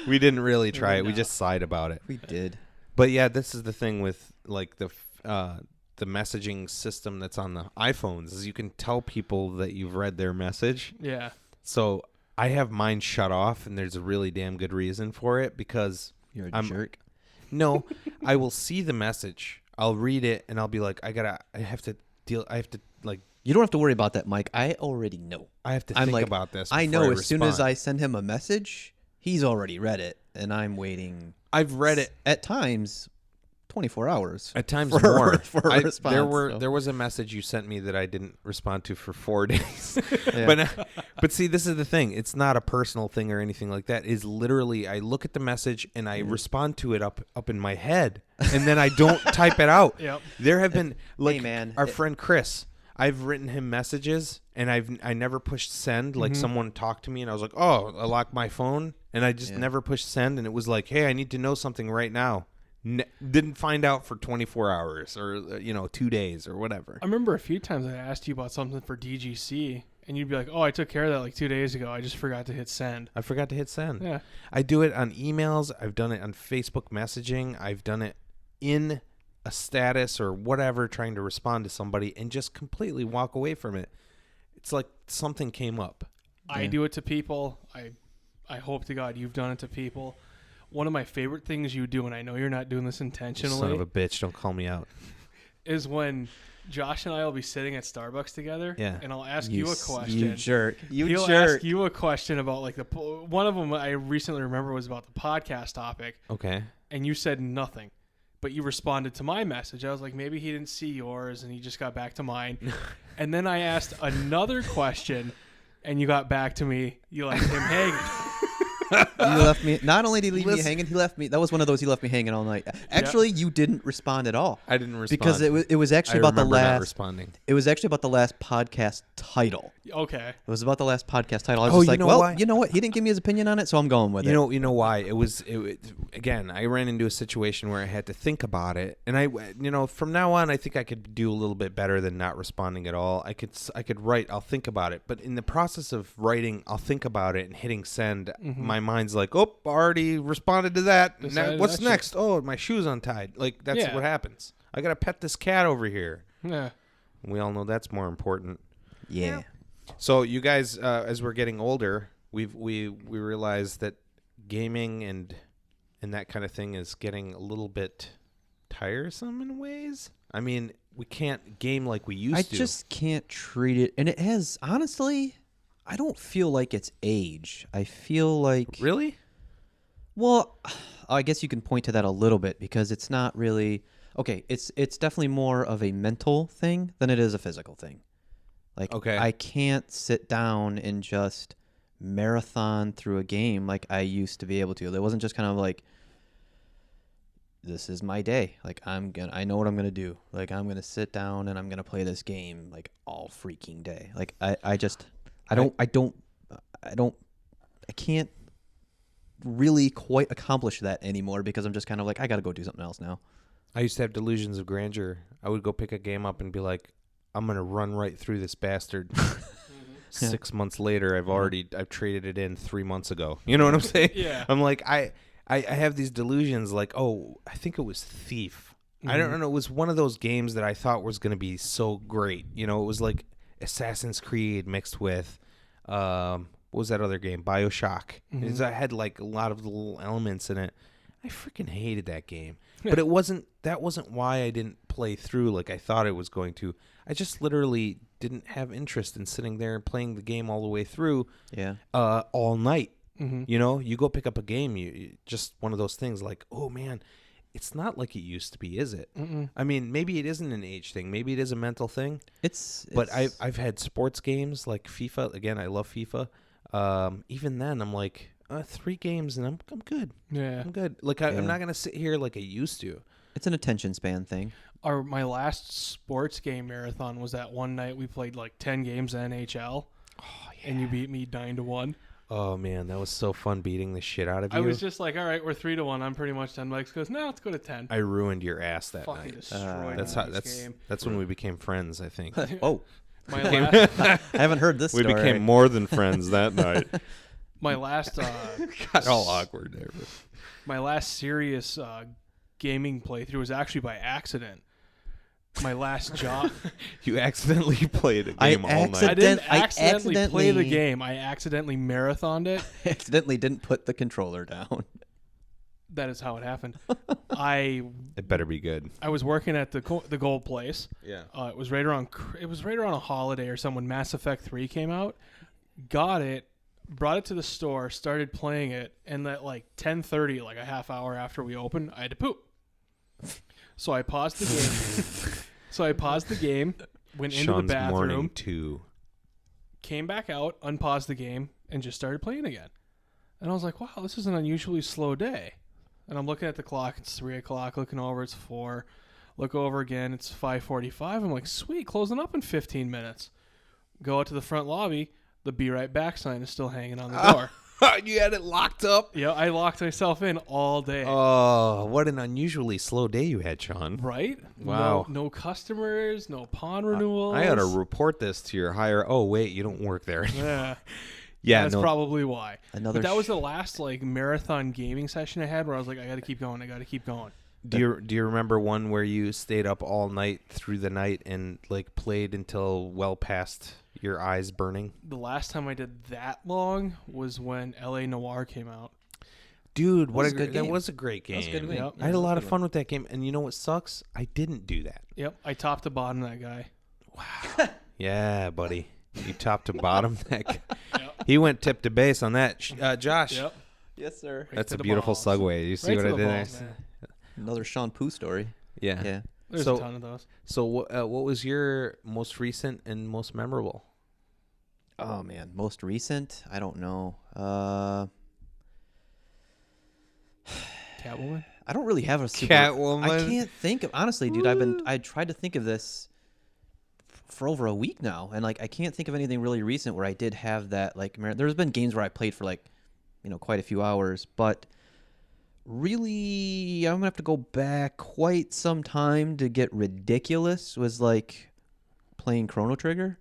We didn't really try it. We No. just sighed about it. We did. But yeah, this is the thing with like the messaging system that's on the iPhones is you can tell people that you've read their message. Yeah. So I have mine shut off, and there's a really damn good reason for it because You're a I'm- jerk. no, I will see the message, I'll read it, and I'll be like, I have to like. You don't have to worry about that, Mike. I already know. I have to I'm think like, about this. I before know as soon as respond. I send him a message, he's already read it, and I'm waiting. I've read it At times, 24 hours. at times for- more. for a response, so. There was a message you sent me that I didn't respond to for 4 days. Yeah. But see, this is the thing. It's not a personal thing or anything like that. It's literally I look at the message and I respond to it up in my head, and then I don't type it out. Yep. There have been like man, our friend Chris. I've written him messages and I never pushed send. Like someone talked to me and I was like, oh, I locked my phone, and I just never pushed send. And it was like, hey, I need to know something right now. Didn't find out for 24 hours or 2 days or whatever. I remember a few times I asked you about something for DGC, And you'd be like, oh, I took care of that like 2 days ago. I just forgot to hit send. I forgot to hit send. Yeah. I do it on emails. I've done it on Facebook messaging. I've done it in a status or whatever, trying to respond to somebody and just completely walk away from it. It's like something came up. I do it to people. I hope to God you've done it to people. One of my favorite things you do, and I know you're not doing this intentionally. Son of a bitch, don't call me out. Is when Josh and I will be sitting at Starbucks together, and I'll ask you a question. You jerk. He'll ask you a question about like one of them I recently remember was about the podcast topic. Okay. And you said nothing, but you responded to my message. I was like, maybe he didn't see yours and he just got back to mine. And then I asked another question, and you got back to me. You left him hanging. You left me. Not only did he leave me hanging, he left me. That was one of those. He left me hanging all night. Actually, you didn't respond at all. I didn't respond because it was actually about the last. Not responding. It was actually about the last podcast title. Okay. It was about the last podcast title. I was just like, well, why? you know what? He didn't give me his opinion on it, so I'm going with it. You know why? It was again. I ran into a situation where I had to think about it, and from now on, I think I could do a little bit better than not responding at all. I could write. I'll think about it, but in the process of writing, I'll think about it and hitting send. My mind's like, oh, already responded to that. Now, what's next? Shit. Oh, my shoe's untied. Like that's what happens. I gotta pet this cat over here. Yeah. We all know that's more important. Yeah. So you guys, as we're getting older, we realize that gaming and that kind of thing is getting a little bit tiresome in ways. I mean, we can't game like we used to. I just can't treat it. And it has, honestly, I don't feel like it's age. I feel like... Really? Well, I guess you can point to that a little bit because it's not really... Okay, it's definitely more of a mental thing than it is a physical thing. Like, okay. I can't sit down and just marathon through a game like I used to be able to. It wasn't just kind of like, this is my day. Like, I know what I'm going to do. Like, I'm going to sit down and I'm going to play this game like all freaking day. Like, I can't really quite accomplish that anymore because I'm just kind of like, I got to go do something else now. I used to have delusions of grandeur. I would go pick a game up and be like, I'm going to run right through this bastard. 6 months later, I've traded it in 3 months ago. You know what I'm saying? Yeah. I'm like, I have these delusions like, oh, I think it was Thief. I don't know. It was one of those games that I thought was going to be so great. You know, it was like Assassin's Creed mixed with, what was that other game? BioShock. It had like a lot of little elements in it. I freaking hated that game. But that wasn't why I didn't play through like I thought it was going to. I just literally didn't have interest in sitting there and playing the game all the way through all night. You know, you go pick up a game, you just one of those things like, oh man, it's not like it used to be, is it? I mean, maybe it isn't an age thing. Maybe it is a mental thing. But I've had sports games like FIFA. Again, I love FIFA. Even then, I'm like, 3 games and I'm good. Yeah. I'm good. Like, I'm not going to sit here like I used to. It's an attention span thing. My last sports game marathon was that one night we played like 10 games of NHL. Oh, yeah. And you beat me 9-1. Oh, man, that was so fun beating the shit out of you. I was just like, all right, we're 3-1. I'm pretty much done. Mike goes, no, let's go to 10. I ruined your ass that Fucking night. Destroyed game. That's when we became friends, I think. Oh. I haven't heard this story. We became more than friends that night. My last... got all awkward there. My last serious gaming playthrough was actually by accident. My last job. You accidentally played a game all night. I didn't accidentally play the game. I accidentally marathoned it. I accidentally didn't put the controller down. That is how it happened. It better be good. I was working at the Gold Place. Yeah. It was right around a holiday or something when Mass Effect 3 came out. Got it, brought it to the store, started playing it, and at like 10:30, like a half hour after we opened, I had to poop. So I paused the game. Went into the bathroom. Morning too. Came back out, unpaused the game, and just started playing again. And I was like, wow, this is an unusually slow day. And I'm looking at the clock. It's 3 o'clock. Looking over, it's 4. Look over again. It's 5:45. I'm like, sweet, closing up in 15 minutes. Go out to the front lobby. The "Be Right Back" sign is still hanging on the door. You had it locked up? Yeah, I locked myself in all day. Oh, what an unusually slow day you had, Shaun. Right? Wow. No customers, no pawn renewals. I ought to report this to your higher. Oh, wait, you don't work there. Yeah. Yeah, That's no. probably why. Another But that was the last marathon gaming session I had where I was like, I got to keep going. Do you remember one where you stayed up all night through the night and played until well past your eyes burning? The last time I did that long was when L.A. Noire came out. Dude, was a good that game. was a great game. That was a good game. Yep. Yeah, I had a that was lot a of good fun one. with that game, and you know what sucks? I didn't do that. Yep, I topped to bottom that guy. Yeah, buddy, you top to bottom that guy. Yep. He went tip to base on that. Josh, Yep. Yes, sir. Right that's to a the beautiful balls. segue. You see Right what to I the did there? balls, man. Another Sean Poo story. Yeah. Yeah. There's So- a ton of those. So, what was your most recent and most memorable? Oh man, most recent? I don't know. Catwoman? I don't really have a super. Catwoman. I can't think of honestly, dude. I tried to think of this for over a week now, and I can't think of anything really recent where I did have that there's been games where I played for quite a few hours, but really I'm gonna have to go back quite some time to get ridiculous. Was playing Chrono Trigger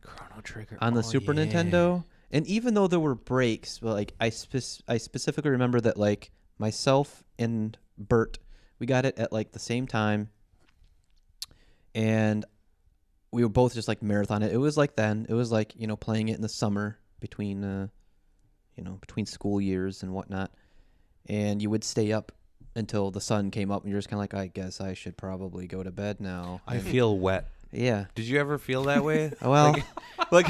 Chrono Trigger on the Super Nintendo, and even though there were breaks, I specifically remember that myself and Bert, we got it at the same time, and we were both just marathon it. It was then. It was playing it in the summer between between school years and whatnot, and you would stay up until the sun came up, and you're just kind of I guess I should probably go to bed now. I feel wet. Yeah. Did you ever feel that way? Well, like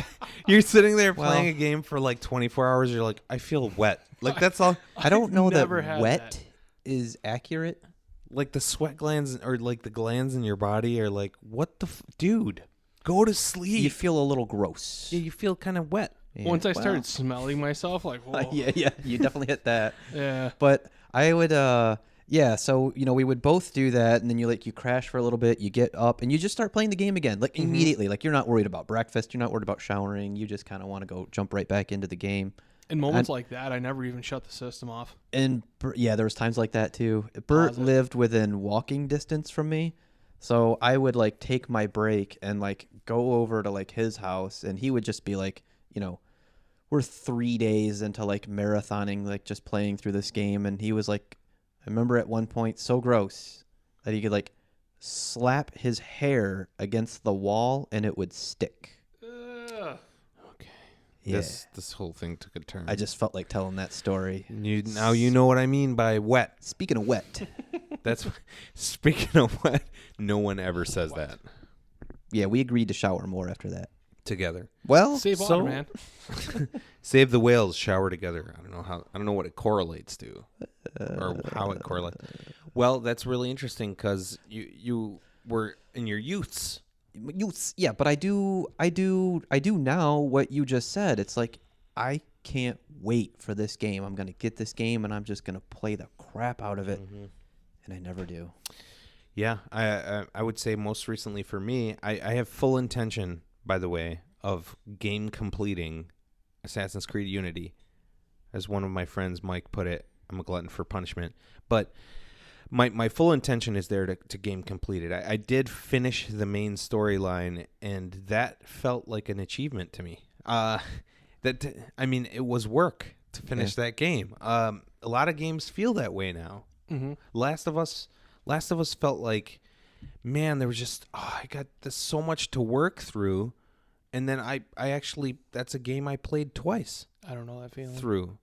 you're sitting there Well- playing a game for 24 hours. You're like, I feel wet. That's all. I don't know that never had wet that. is accurate. The sweat glands or the glands in your body are what the dude? Go to sleep. You feel a little gross. Yeah, you feel kind of wet. Yeah, Once I well, started smelling myself, whoa. yeah, you definitely hit that. Yeah. But I would, so we would both do that, and then you crash for a little bit, you get up, and you just start playing the game again, immediately. You're not worried about breakfast, you're not worried about showering, you just kind of want to go jump right back into the game. In moments like that, I never even shut the system off. And there was times like that too. Bert Pause it. lived within walking distance from me, so I would take my break and go over to his house, and he would just be we're 3 days into marathoning, just playing through this game, and he was I remember at one point so gross that he could slap his hair against the wall and it would stick. Ugh. Yeah. This whole thing took a turn. I just felt like telling that story. Now you know what I mean by wet. Speaking of wet, Speaking of wet, no one ever says that yeah, we agreed to shower more after that. together. Well, Save water, man. Save the whales, shower together. I don't know what it correlates to, or how it correlates. Well, that's really interesting because you were in your youths. yeah, but I do now what you just said. It's I can't wait for this game. I'm gonna get this game and I'm just gonna play the crap out of it, and I never do. Yeah, I would say most recently for me, I have full intention, by the way, of game completing Assassin's Creed Unity. As one of my friends, Mike, put it, I'm a glutton for punishment. But my full intention is there to game complete it. I did finish the main storyline, and that felt like an achievement to me. It was work to finish that game. A lot of games feel that way now. Mm-hmm. Last of Us felt like, man, there was just I got this so much to work through, and then I actually that's a game I played twice I don't know that feeling. through. You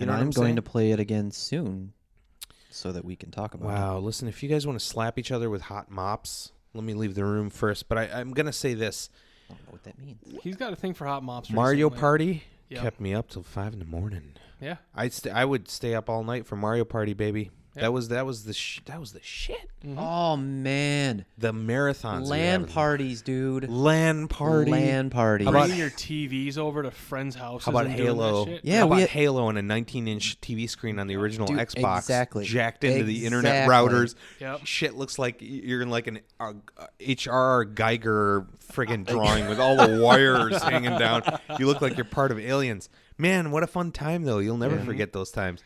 And know what I'm going saying? to play it again soon, so that we can talk about it. Wow, listen, if you guys want to slap each other with hot mops, let me leave the room first. But I'm gonna say this: I don't know what that means. He's got a thing for hot mops. Mario recently. Party Yep. kept me up till 5 a.m. Yeah. I would stay up all night for Mario Party, baby. That was the shit. Mm-hmm. Oh man, The marathons. we LAN have. parties, dude. LAN party. LAN parties. How about- Bringing your TVs over to friends' houses. How about and doing Halo? That shit? Yeah, How we about had- Halo on a 19-inch TV screen on the original Dude, Xbox, exactly. jacked into the internet Exactly. routers. Yep. Shit looks like you're in like an H.R. Geiger friggin' drawing with all the wires hanging down. You look like you're part of Aliens. Man, what a fun time though! You'll never forget those times.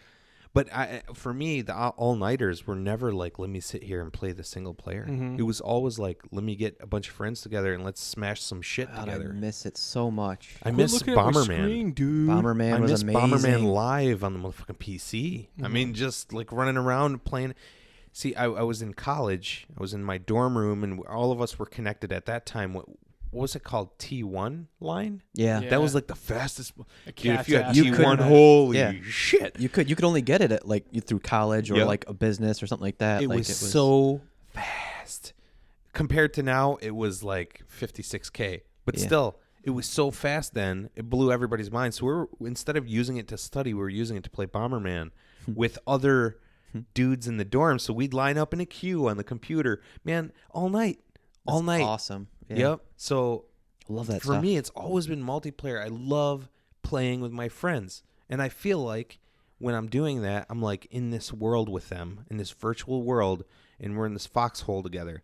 But for me, the all-nighters were never like, let me sit here and play the single player. Mm-hmm. It was always like, let me get a bunch of friends together and let's smash some shit God, together. I miss it so much. I Quit miss looking at my Bomberman. screen, dude. Bomberman I was miss amazing. Bomberman Live on the motherfucking PC. I mean, just like running around playing. See, I was in college. I was in my dorm room, and all of us were connected at that time. What was it called? T1 line? Yeah. Yeah. That was like the fastest. A Dude, if cat's you had ass You T1, couldn't- holy Yeah. shit. You could only get it at like through college or Yep. like a business or something like that. It like, was so fast. Compared to now, it was like 56K. But Yeah. still, it was so fast then, it blew everybody's mind. So instead of using it to study, we were using it to play Bomberman with other dudes in the dorm. So we'd line up in a queue on the computer, man, all night. All That's night. awesome. Yeah. Yep. So I love that for stuff. me, it's always been multiplayer. I love playing with my friends. And I feel like when I'm doing that, I'm like in this world with them, in this virtual world, and we're in this foxhole together.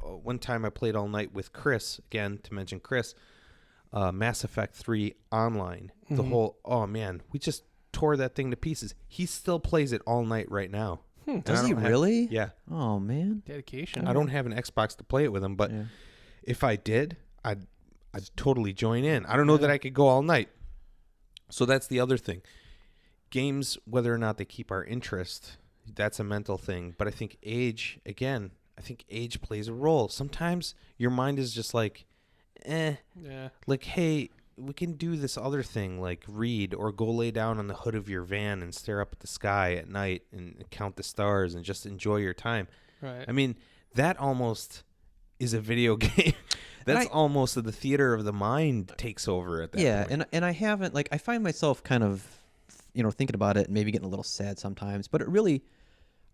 One time I played all night with Chris, again, to mention Chris, Mass Effect 3 online. The whole, oh man, we just tore that thing to pieces. He still plays it all night right now. And Does I he don't have- really? Yeah. Oh man. Dedication. I don't have an Xbox to play it with him, but Yeah. if I did, I'd totally join in. I don't know that I could go all night. So that's the other thing. Games, whether or not they keep our interest, that's a mental thing. But I think age plays a role. Sometimes your mind is just like, Yeah. like, hey, we can do this other thing, like read or go lay down on the hood of your van and stare up at the sky at night and count the stars and just enjoy your time. Right. I mean, that almost is a video game. That's almost the theater of the mind takes over at that point. and I haven't like I find myself kind of thinking about it and maybe getting a little sad sometimes, but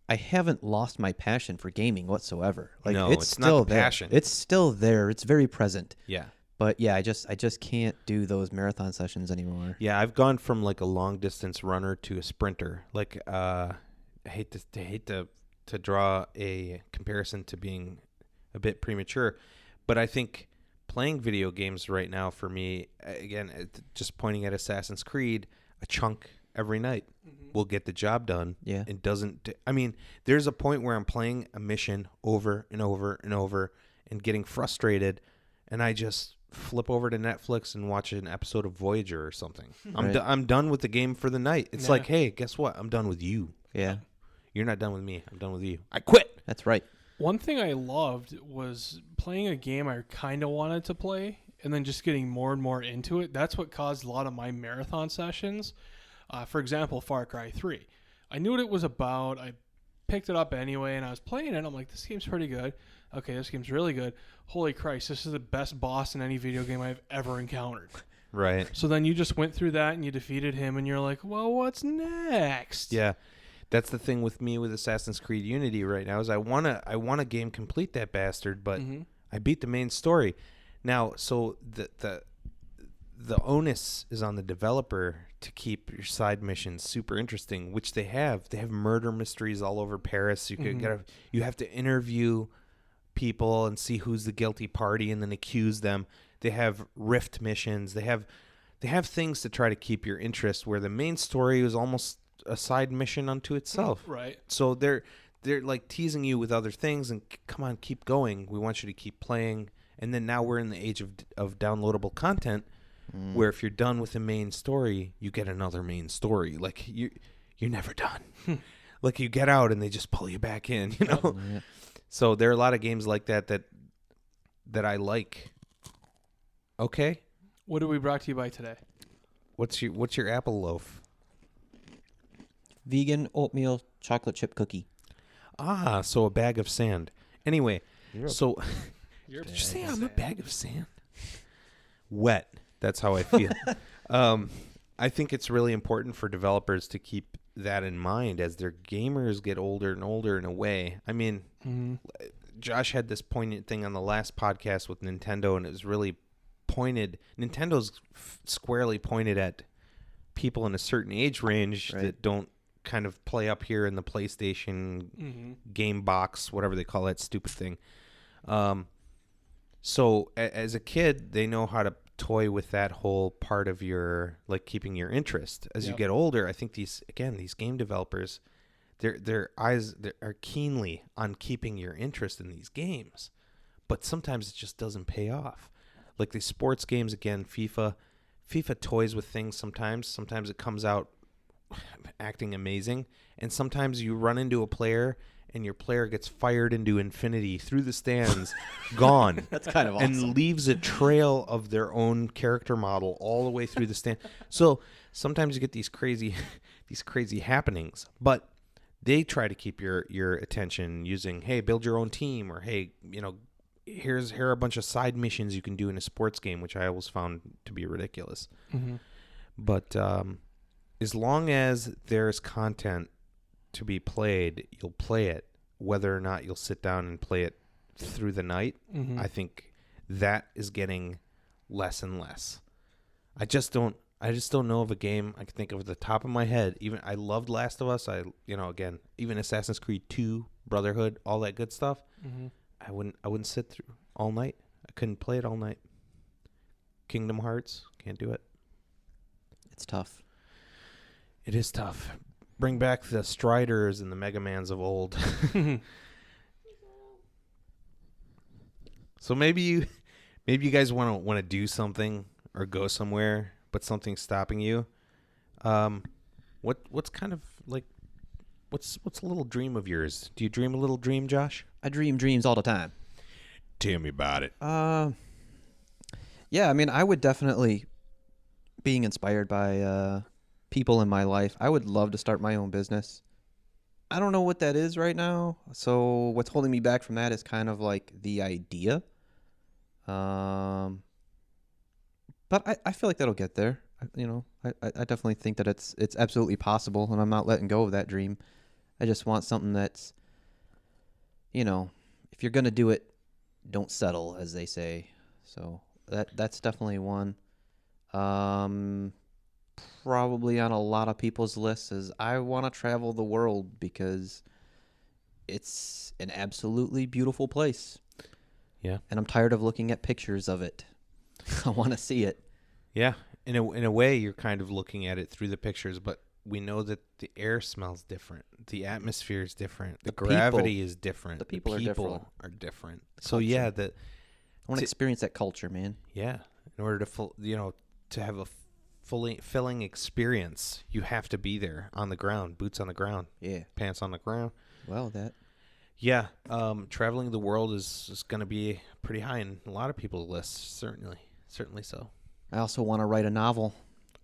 I haven't lost my passion for gaming whatsoever. Like No, it's it's not still the there. passion. It's still there. It's very present. Yeah. But yeah, I just can't do those marathon sessions anymore. Yeah, I've gone from like a long distance runner to a sprinter. Like I hate to draw a comparison to being a bit premature, but I think playing video games right now for me, again, just pointing at Assassin's Creed, a chunk every night will get the job done. Yeah. It doesn't. I mean, there's a point where I'm playing a mission over and over and over and getting frustrated, and I just flip over to Netflix and watch an episode of Voyager or something. Right. I'm done with the game for the night. It's Yeah. like, hey, guess what? I'm done with you. Yeah, You're not done with me. I'm done with you. I quit. that's right. One thing I loved was playing a game I kind of wanted to play and then just getting more and more into it. That's what caused a lot of my marathon sessions. For example, Far Cry 3. I knew what it was about. I picked it up anyway, and I was playing it. I'm like, this game's pretty good. Okay, this game's really good. Holy Christ, this is the best boss in any video game I've ever encountered. Right. So then you just went through that and you defeated him, and you're like, well, what's next? Yeah. That's the thing with me with Assassin's Creed Unity right now is I want a game complete that bastard, but I beat the main story. Now, so the onus is on the developer to keep your side missions super interesting, which they have. They have murder mysteries all over Paris. You have to interview people and see who's the guilty party and then accuse them. They have rift missions. They have things to try to keep your interest where the main story is almost a side mission unto itself. Right. So they're like teasing you with other things and come on, keep going. We want you to keep playing. And then now we're in the age of downloadable content where if you're done with the main story, you get another main story. Like you're never done. Like you get out and they just pull you back in, you know? Yeah. So there are a lot of games like that I like. Okay. What are we brought to you by today? What's your apple loaf? Vegan oatmeal chocolate chip cookie. Ah, so a bag of sand. Anyway, so You're did you say I'm a bag of sand? Wet. That's how I feel. I think it's really important for developers to keep that in mind as their gamers get older and older in a way. I mean, Josh had this poignant thing on the last podcast with Nintendo, and it was really pointed. Nintendo's squarely pointed at people in a certain age range that don't kind of play up here in the PlayStation game box, whatever they call that stupid thing. So as a kid, they know how to toy with that whole part of your, like, keeping your interest. As you get older, I think these game developers, their eyes are keenly on keeping your interest in these games, but sometimes it just doesn't pay off. Like the sports games, again, FIFA toys with things sometimes. Sometimes it comes out acting amazing, and sometimes you run into a player and your player gets fired into infinity through the stands, gone. That's kind of awesome. And leaves a trail of their own character model all the way through the stand. So sometimes you get these crazy happenings, but they try to keep your attention using, hey, build your own team, or hey, here are a bunch of side missions you can do in a sports game, which I always found to be ridiculous. But as long as there's content to be played, you'll play it, whether or not you'll sit down and play it through the night. I think that is getting less and less. I just don't know of a game I can think of at the top of my head. Even I loved Last of Us. Again, even Assassin's Creed 2, Brotherhood, all that good stuff. I wouldn't sit through all night. I couldn't play it all night. Kingdom Hearts, can't do it. It's tough. It is tough. Bring back the Striders and the Mega Mans of old. So maybe you guys want to do something or go somewhere, but something's stopping you. What's kind of like what's a little dream of yours? Do you dream a little dream, Josh? I dream dreams all the time. Tell me about it. Yeah, I mean, I would definitely, being inspired by people in my life, I would love to start my own business. I don't know what that is right now, so what's holding me back from that is kind of like the idea. But I feel like that'll get there. I definitely think that it's absolutely possible, and I'm not letting go of that dream. I just want something that's, if you're gonna do it, don't settle, as they say. So that's definitely one. Probably on a lot of people's lists is I want to travel the world because it's an absolutely beautiful place. Yeah. And I'm tired of looking at pictures of it. I want to see it. Yeah. In a way, you're kind of looking at it through the pictures, but we know that the air smells different. The atmosphere is different. The gravity is different. The people are different. So yeah, I want to experience that culture, man. Yeah. In order to to have a filling experience, you have to be there on the ground, boots on the ground. Yeah. Pants on the ground. Well, that. Yeah. Traveling the world is going to be pretty high in a lot of people's lists. Certainly so. I also want to write a novel.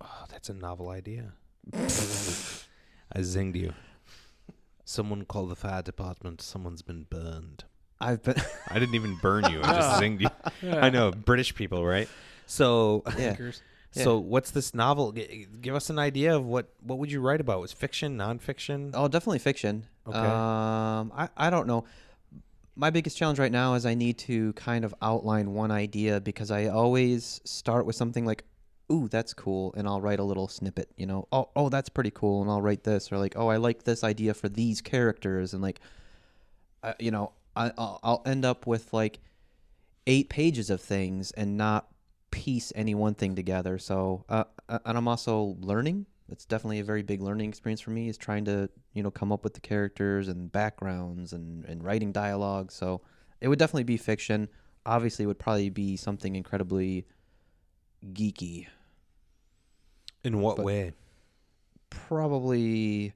Oh, that's a novel idea. I zinged you. Someone call the fire department. Someone's been burned. I didn't even burn you. I just zinged you. Yeah. I know. British people, right? So, yeah. So what's this novel? Give us an idea of what would you write about? Was fiction, nonfiction? Oh, definitely fiction. Okay. I don't know. My biggest challenge right now is I need to kind of outline one idea because I always start with something like, ooh, that's cool, and I'll write a little snippet, oh, that's pretty cool, and I'll write this, or like, oh, I like this idea for these characters, and like, I'll end up with like 8 pages of things and not piece any one thing together. So, and I'm also learning. It's definitely a very big learning experience for me, is trying to, come up with the characters and backgrounds and writing dialogue. So it would definitely be fiction. Obviously, it would probably be something incredibly geeky. In what way? Probably,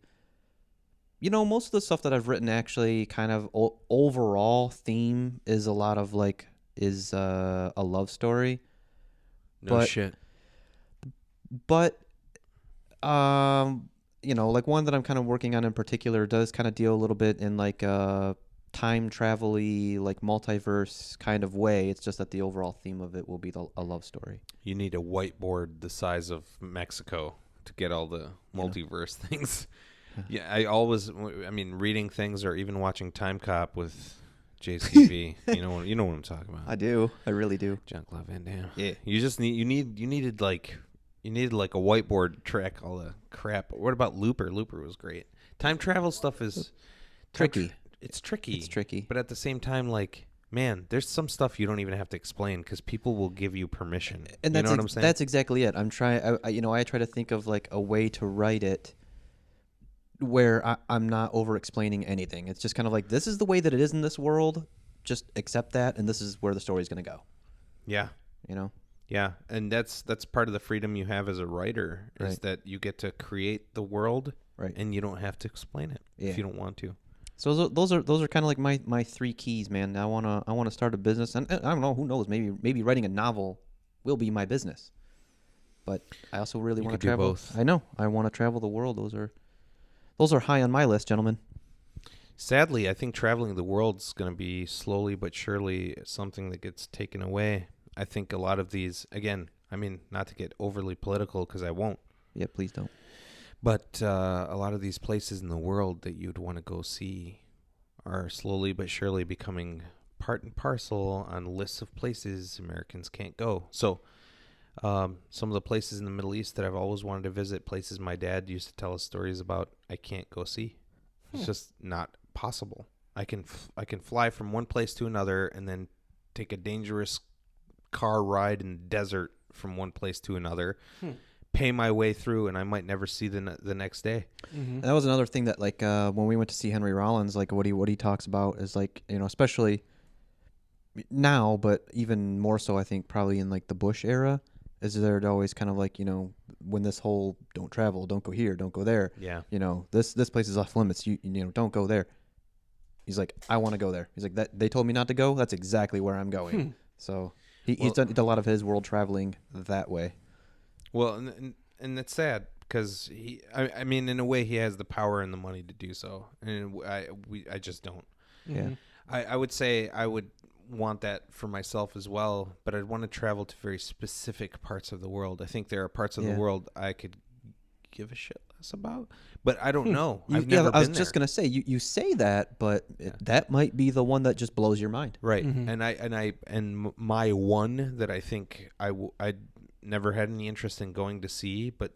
most of the stuff that I've written actually kind of overall theme is a lot of like, is a love story. No shit. But, like one that I'm kind of working on in particular does kind of deal a little bit in like a time travel-y, like multiverse kind of way. It's just that the overall theme of it will be a love story. You need a whiteboard the size of Mexico to get all the multiverse things. Yeah, I mean, reading things or even watching Time Cop with JCV. you know what I'm talking about. I do. I really do. Jean-Claude Van Damme. Yeah. You needed like a whiteboard to track all the crap. What about Looper? Looper was great. Time travel stuff is Tricky. It's tricky. It's tricky. But at the same time, like, man, there's some stuff you don't even have to explain because people will give you permission. And you that's know what I'm saying? that's exactly it. I'm trying. I try to think of like a way to write it where I'm not over explaining anything. It's just kind of like, this is the way that it is in this world. Just accept that, and this is where the story's going to go. Yeah. You know. Yeah, and that's part of the freedom you have as a writer is Right. that you get to create the world, Right. and you don't have to explain it if you don't want to. So those are kind of like my 3 keys, man. I wanna start a business, and I don't know, who knows, maybe writing a novel will be my business. But I also really You want could to do travel. both. I know. I want to travel the world. Those are high on my list, gentlemen. Sadly, I think traveling the world's going to be slowly but surely something that gets taken away. I think a lot of these, again, I mean, not to get overly political because I won't, Yeah, please don't. but a lot of these places in the world that you'd want to go see are slowly but surely becoming part and parcel on lists of places Americans can't go. So some of the places in the Middle East that I've always wanted to visit, places my dad used to tell us stories about, I can't go see. It's just not possible. I can fly from one place to another and then take a dangerous car ride in the desert from one place to another, pay my way through, and I might never see the next day. And that was another thing that, like, when we went to see Henry Rollins, like what he talks about is, like, you know, especially now, but even more so, I think probably in like the Bush era, is there always kind of like, you know, when this whole don't travel, don't go here, don't go there. Yeah. You know, this place is off limits. You know, don't go there. He's like, I want to go there. He's like, that they told me not to go. That's exactly where I'm going. So he's done a lot of his world traveling that way. Well, and that's sad because I mean, in a way, he has the power and the money to do so, and I just don't. Yeah. I would say I would want that for myself as well, but I'd want to travel to very specific parts of the world. I think there are parts of the world I could give a shit less about, but I don't know. I've never been I was there. just gonna say you say that, but that might be the one that just blows your mind. Right. And my one that I think I'd never had any interest in going to see, but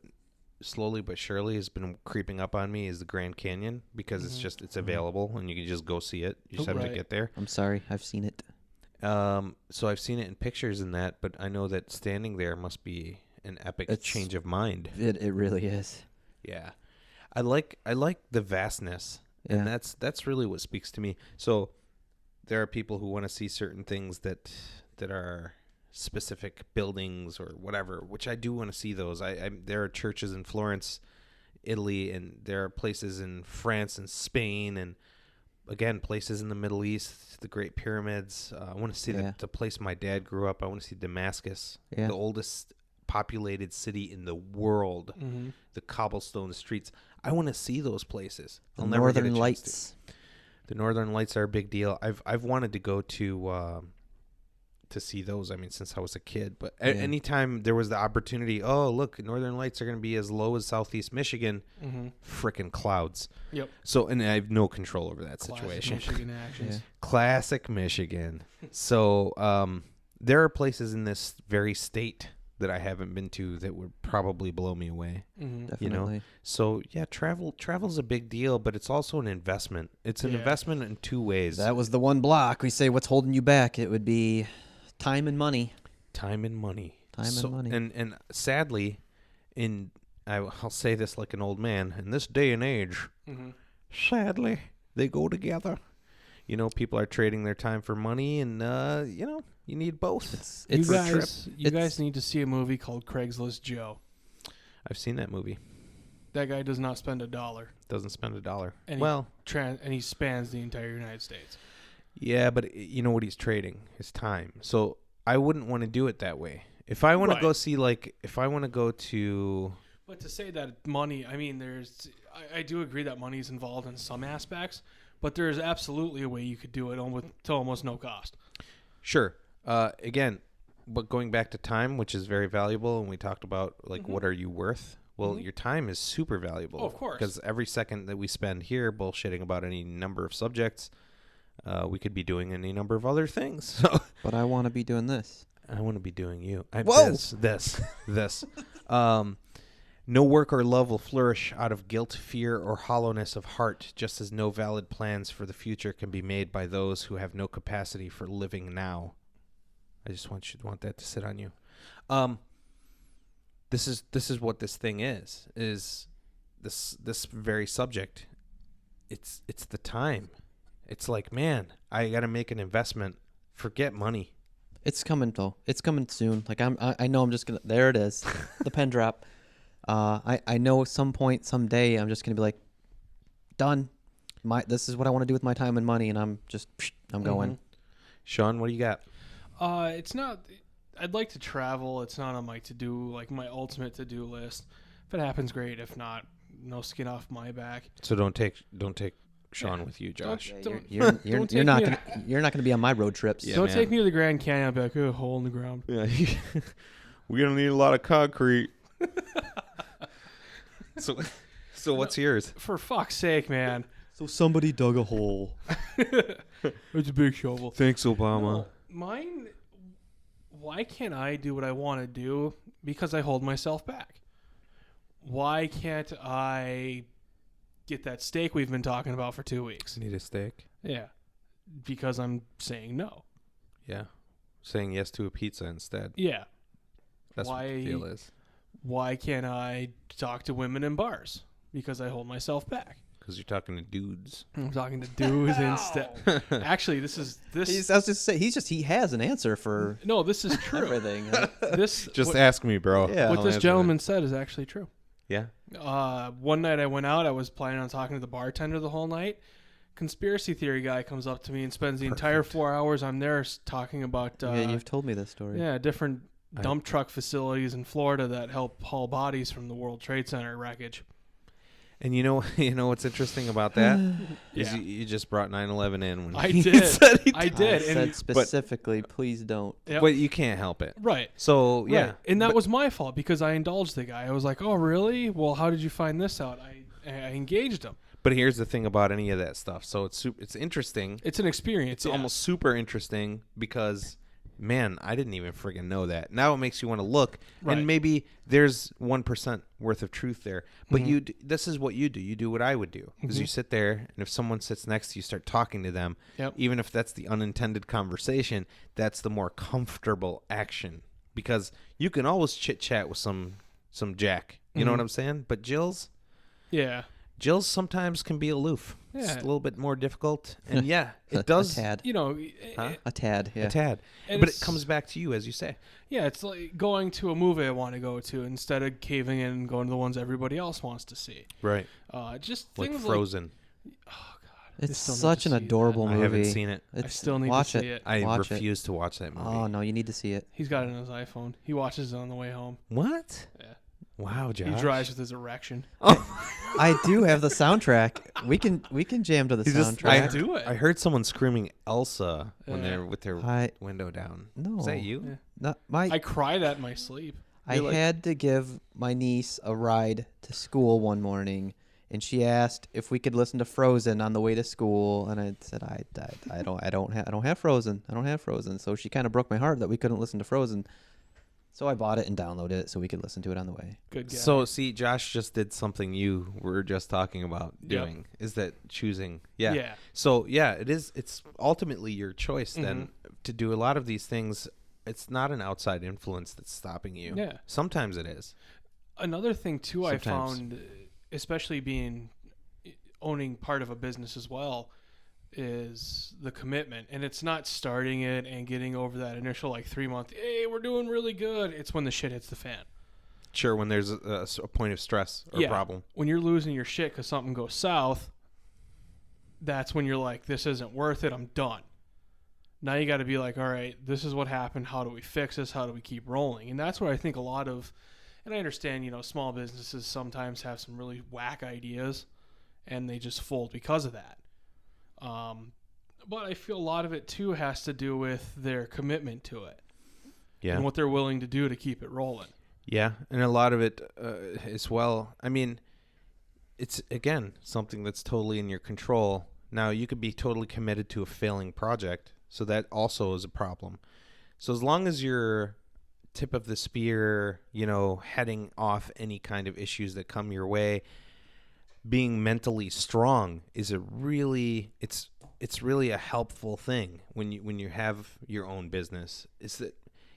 slowly but surely has been creeping up on me is the Grand Canyon, because it's available and you can just go see it. You just have to get there. I'm sorry, I've seen it. So I've seen it in pictures and that, but I know that standing there must be an epic change of mind. It really is. Yeah. I like the vastness. Yeah. And that's really what speaks to me. So there are people who want to see certain things that are specific buildings or whatever, which I do want to see those. There are churches in Florence, Italy, and there are places in France and Spain, and again, places in the Middle East, the Great Pyramids. I want to see the place my dad grew up. I want to see Damascus, the oldest populated city in the world, the cobblestone streets. I want to see those places. The I'll never get a Northern chance Lights. to. The Northern Lights are a big deal. I've wanted to go to see those, I mean, since I was a kid. But anytime there was the opportunity, oh, look, Northern Lights are going to be as low as Southeast Michigan, frickin' clouds. Yep. So, and I have no control over that Classic situation. Michigan actions. Classic Michigan. So, there are places in this very state that I haven't been to that would probably blow me away. Definitely. You know? So, yeah, travel's a big deal, but it's also an investment. It's an investment in two ways. That was the one block. We say, what's holding you back? It would be time and money. Time and money. And money. And sadly, I'll say this like an old man, in this day and age, sadly, they go together. You know, people are trading their time for money, and, you know, you need both. You guys need to see a movie called Craigslist Joe. I've seen that movie. That guy does not spend $1. Doesn't spend $1. And and he spans the entire United States. Yeah, but you know what he's trading? His time. So I wouldn't want to do it that way. If I want to go see, if I want to go to... But to say that money, I mean, I do agree that money is involved in some aspects, but there is absolutely a way you could do it to almost no cost. Sure. Again, but going back to time, which is very valuable, and we talked about, what are you worth? Well, Mhm. your time is super valuable. Oh, of course. Because every second that we spend here bullshitting about any number of subjects, we could be doing any number of other things. So But I want to be doing this. I want to be doing you. Whoa! This. No work or love will flourish out of guilt, fear, or hollowness of heart, just as no valid plans for the future can be made by those who have no capacity for living now. I just want that to sit on you. This is what this thing is this very subject. It's the time. It's like, man, I got to make an investment. Forget money. It's coming though. It's coming soon. Like I know I'm just gonna. There it is, the pen drop. I know some point, someday, I'm just gonna be like, done. This is what I want to do with my time and money, and I'm going. Mhm. Shaun, what do you got? It's not. I'd like to travel. It's not on my my ultimate to-do list. If it happens, great. If not, no skin off my back. So don't take Shaun Yeah. with you, Josh. You're Don't take not me gonna you're not gonna be on my road trips. Yeah, Don't man. take me to the Grand Canyon. I'll be like, a hole in the ground. Yeah, we're gonna need a lot of concrete. So what's yours? For fuck's sake, man. So somebody dug a hole. It's a big shovel. Thanks, Obama. No, mine. Why can't I do what I want to do? Because I hold myself back. Why can't I get that steak we've been talking about for 2 weeks? Need a steak? Yeah. Because I'm saying no. Yeah. Saying yes to a pizza instead. Yeah. That's what the deal is. Why can't I talk to women in bars? Because I hold myself back. Because you're talking to dudes. I'm talking to dudes instead. Actually, this. I was just saying he has an answer for No, this is true. everything. This Just what, ask me, bro. Yeah. what I'll this answer gentleman said is actually true. that. Yeah. One night I went out. I was planning on talking to the bartender the whole night. Conspiracy theory guy comes up to me and spends the entire 4 hours I'm there talking about yeah, you've told me this story. different dump truck facilities in Florida that help haul bodies from the World Trade Center wreckage. And you know what's interesting about that is Yeah. you just brought 9/11 in when I he did. said he I did. did. I and said specifically, please don't. Yep. But you can't help it. Right. So yeah, Right. And that But- was my fault because I indulged the guy. I was like, "Oh, really? Well, how did you find this out?" I engaged him. But here's the thing about any of that stuff. So it's interesting. It's an experience. It's almost super interesting because, man, I didn't even friggin' know that. Now it makes you want to look, Right. and maybe there's 1% worth of truth there. But Mhm. this is what you do. You do what I would do. Is you Mhm. sit there, and if someone sits next to you, start talking to them. Yep. Even if that's the unintended conversation, that's the more comfortable action because you can always chit chat with some Jack. You know Mhm. what I'm saying? But Jill's sometimes can be aloof. It's Yeah. a little bit more difficult, and yeah, it does. A tad. You know, Huh? A tad. Yeah. A tad. And But it it's- comes back to you, as you say. yeah, it's like going to a movie I want to go to instead of caving in and going to the ones everybody else wants to see. Right. Just Like things Frozen. oh god, It's still need such to an see that. adorable I movie. haven't seen it. I still need watch to see it. I Watch it. refuse to watch that movie. Oh no, you need to see it. He's got it on his iPhone. He watches it on the way home. What? Yeah. Wow, Josh. He drives with his erection. I do have the soundtrack. We can jam to the He's just- soundtrack. I do it. I heard someone screaming Elsa when Yeah. they're with their I window down. no. Is that you? Yeah. Not my. I cried at my sleep. I You're like- had to give my niece a ride to school one morning, and she asked if we could listen to Frozen on the way to school, and I said I don't have Frozen. I don't have Frozen. So she kind of broke my heart that we couldn't listen to Frozen. So I bought it and downloaded it so we could listen to it on the way. Good guy. So see, Josh just did something you were just talking about Yep. doing. Is that choosing? Yeah. Yeah. So yeah, it is. It's ultimately your choice then Mm-hmm. to do a lot of these things. It's not an outside influence that's stopping you. Yeah. Sometimes it is. Another thing too, I Sometimes. found, especially owning part of a business as well, is the commitment. And it's not starting it and getting over that initial 3 month, hey, we're doing really good. It's when the shit hits the fan. Sure, when there's a point of stress or problem. When you're losing your shit because something goes south, that's when you're like, this isn't worth it. I'm done. Now you got to be like, all right, this is what happened. How do we fix this? How do we keep rolling? And that's where I think a lot of, and I understand, small businesses sometimes have some really whack ideas and they just fold because of that. But I feel a lot of it too has to do with their commitment to it Yeah. and what they're willing to do to keep it rolling. Yeah, and a lot of it as well. I mean, it's, again, something that's totally in your control. Now, you could be totally committed to a failing project, so that also is a problem. So as long as you're tip of the spear, heading off any kind of issues that come your way, being mentally strong is it's really a helpful thing when you have your own business. Is that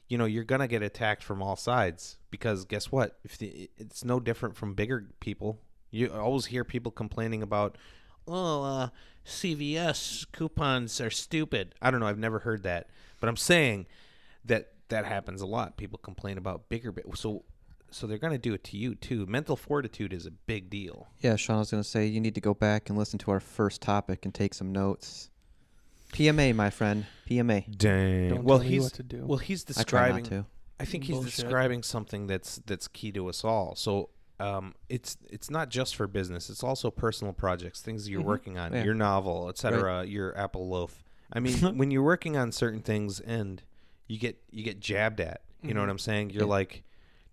you're gonna get attacked from all sides, because guess what? It's no different from bigger people. You always hear people complaining about, CVS coupons are stupid. I don't know. I've never heard that, but I'm saying that happens a lot. People complain about bigger, so they're going to do it to you too. Mental fortitude is a big deal. Yeah, Shaun, I was going to say, you need to go back and listen to our first topic and take some notes. P.M.A, my friend. P.M.A. Dang. Don't tell me what to do. Well, he's I try not describing. to. I think he's Bullshit. describing something that's key to us all. So, it's not just for business. It's also personal projects, things that you're working on, Yeah. your novel, etc., your apple loaf. I mean, when you're working on certain things and you get jabbed at, you know what I'm saying? You're like,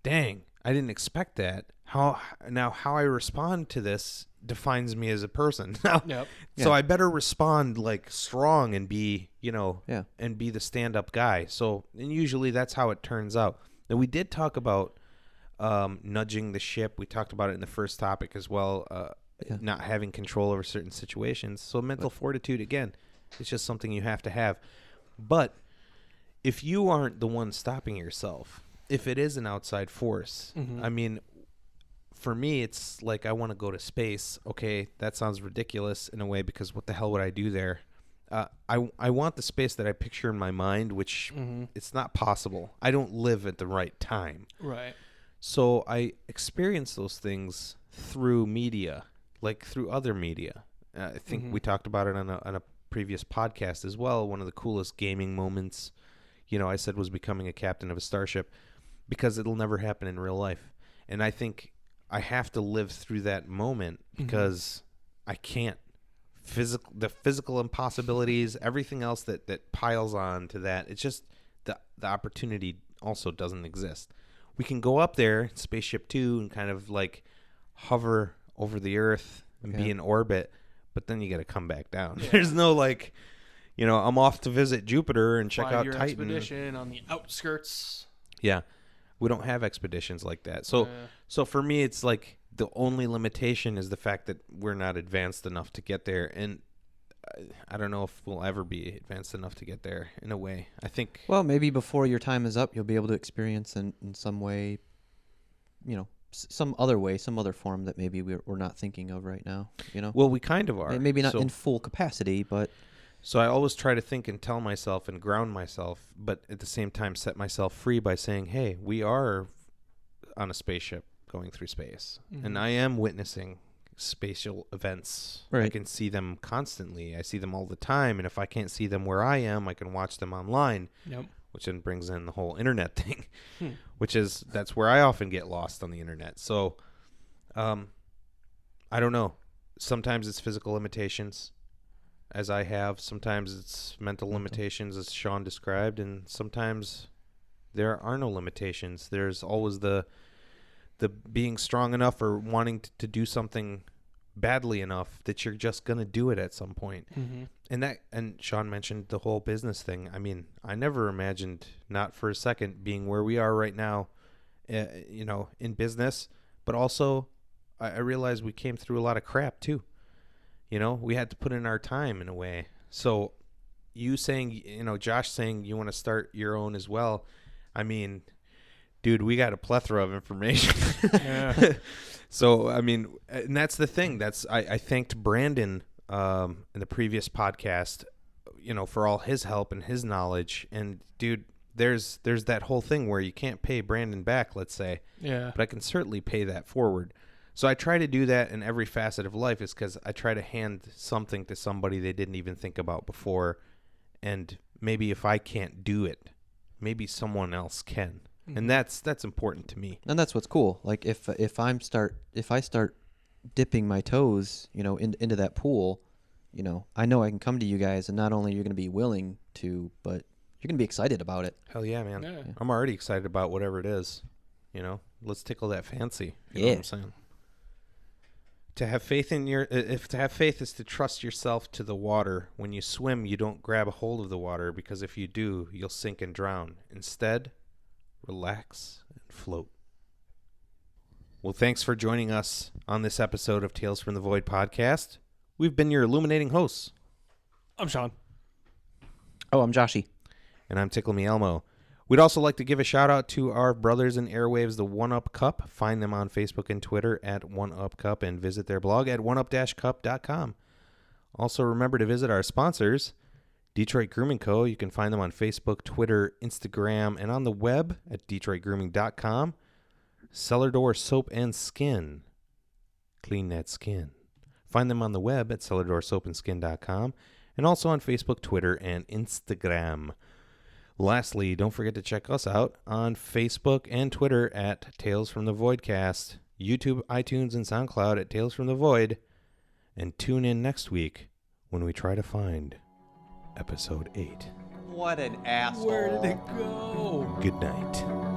dang, I didn't expect that. How I respond to this defines me as a person. Now, Yep. so I better respond like strong and be, Yeah. and be the stand-up guy. So, and usually that's how it turns out. And we did talk about nudging the ship. We talked about it in the first topic as well, not having control over certain situations. So mental fortitude, again, it's just something you have to have. But if you aren't the one stopping yourself, if it is an outside force, I mean, for me, it's like I want to go to space. Okay, that sounds ridiculous in a way, because what the hell would I do there? I want the space that I picture in my mind, which it's not possible. I don't live at the right time. Right. So I experience those things through media, like through other media. I think we talked about it on a previous podcast as well. One of the coolest gaming moments, I said, was becoming a captain of a starship, because it'll never happen in real life. And I think I have to live through that moment, because I can't. The physical impossibilities, everything else that piles on to that, it's just the opportunity also doesn't exist. We can go up there, Spaceship 2, and kind of like hover over the Earth and be in orbit, but then you got to come back down. Yeah. There's no like, I'm off to visit Jupiter and check out your Titan. Expedition on the outskirts. Yeah, we don't have expeditions like that. So for me, it's like the only limitation is the fact that we're not advanced enough to get there, and I don't know if we'll ever be advanced enough to get there. In a way, I think. Well, maybe before your time is up, you'll be able to experience in some way, some other way, some other form that maybe we're not thinking of right now. Well, we kind of are. Maybe not in full capacity, but. So I always try to think and tell myself and ground myself, but at the same time set myself free by saying, hey, we are on a spaceship going through space, and I am witnessing spatial events. Right. I can see them constantly. I see them all the time, and if I can't see them where I am, I can watch them online. Yep. Which then brings in the whole internet thing, that's where I often get lost on the internet. So, I don't know. Sometimes it's physical limitations, as I have. Sometimes it's mental limitations, as Shaun described, and sometimes there are no limitations. There's always the being strong enough or wanting to do something badly enough that you're just going to do it at some point. And Shaun mentioned the whole business thing. I mean, I never imagined, not for a second, being where we are right now, in business, but also I realized we came through a lot of crap too. We had to put in our time in a way. So you saying, Josh saying you want to start your own as well. I mean, dude, we got a plethora of information. Yeah. So, I mean, and that's the thing. I thanked Brandon in the previous podcast, for all his help and his knowledge. And, dude, there's that whole thing where you can't pay Brandon back, let's say. Yeah. But I can certainly pay that forward. So I try to do that in every facet of life, is because I try to hand something to somebody they didn't even think about before. And maybe if I can't do it, maybe someone else can. And that's important to me. And that's what's cool. Like if I start dipping my toes, into that pool, I know I can come to you guys, and not only you're going to be willing to, but you're going to be excited about it. Hell yeah, man. Yeah. I'm already excited about whatever it is, Let's tickle that fancy. You know what Yeah. I'm saying? To have faith in if to have faith is to trust yourself to the water. When you swim, you don't grab a hold of the water, because if you do, you'll sink and drown. Instead, relax and float. Well, thanks for joining us on this episode of Tales from the Void podcast. We've been your illuminating hosts. I'm Shaun. Oh, I'm Joshy. And I'm Tickle Me Elmo. We'd also like to give a shout out to our brothers in airwaves, the One Up Cup. Find them on Facebook and Twitter at One Up Cup, and visit their blog at oneup-cup.com. Also, remember to visit our sponsors, Detroit Grooming Co. You can find them on Facebook, Twitter, Instagram, and on the web at detroitgrooming.com. Cellar Door Soap and Skin. Clean that skin. Find them on the web at cellardoorsoapandskin.com, and also on Facebook, Twitter, and Instagram. Lastly, don't forget to check us out on Facebook and Twitter at Tales from the Voidcast, YouTube, iTunes, and SoundCloud at Tales from the Void, and tune in next week when we try to find episode 8. What an asshole. Where did it go? Good night.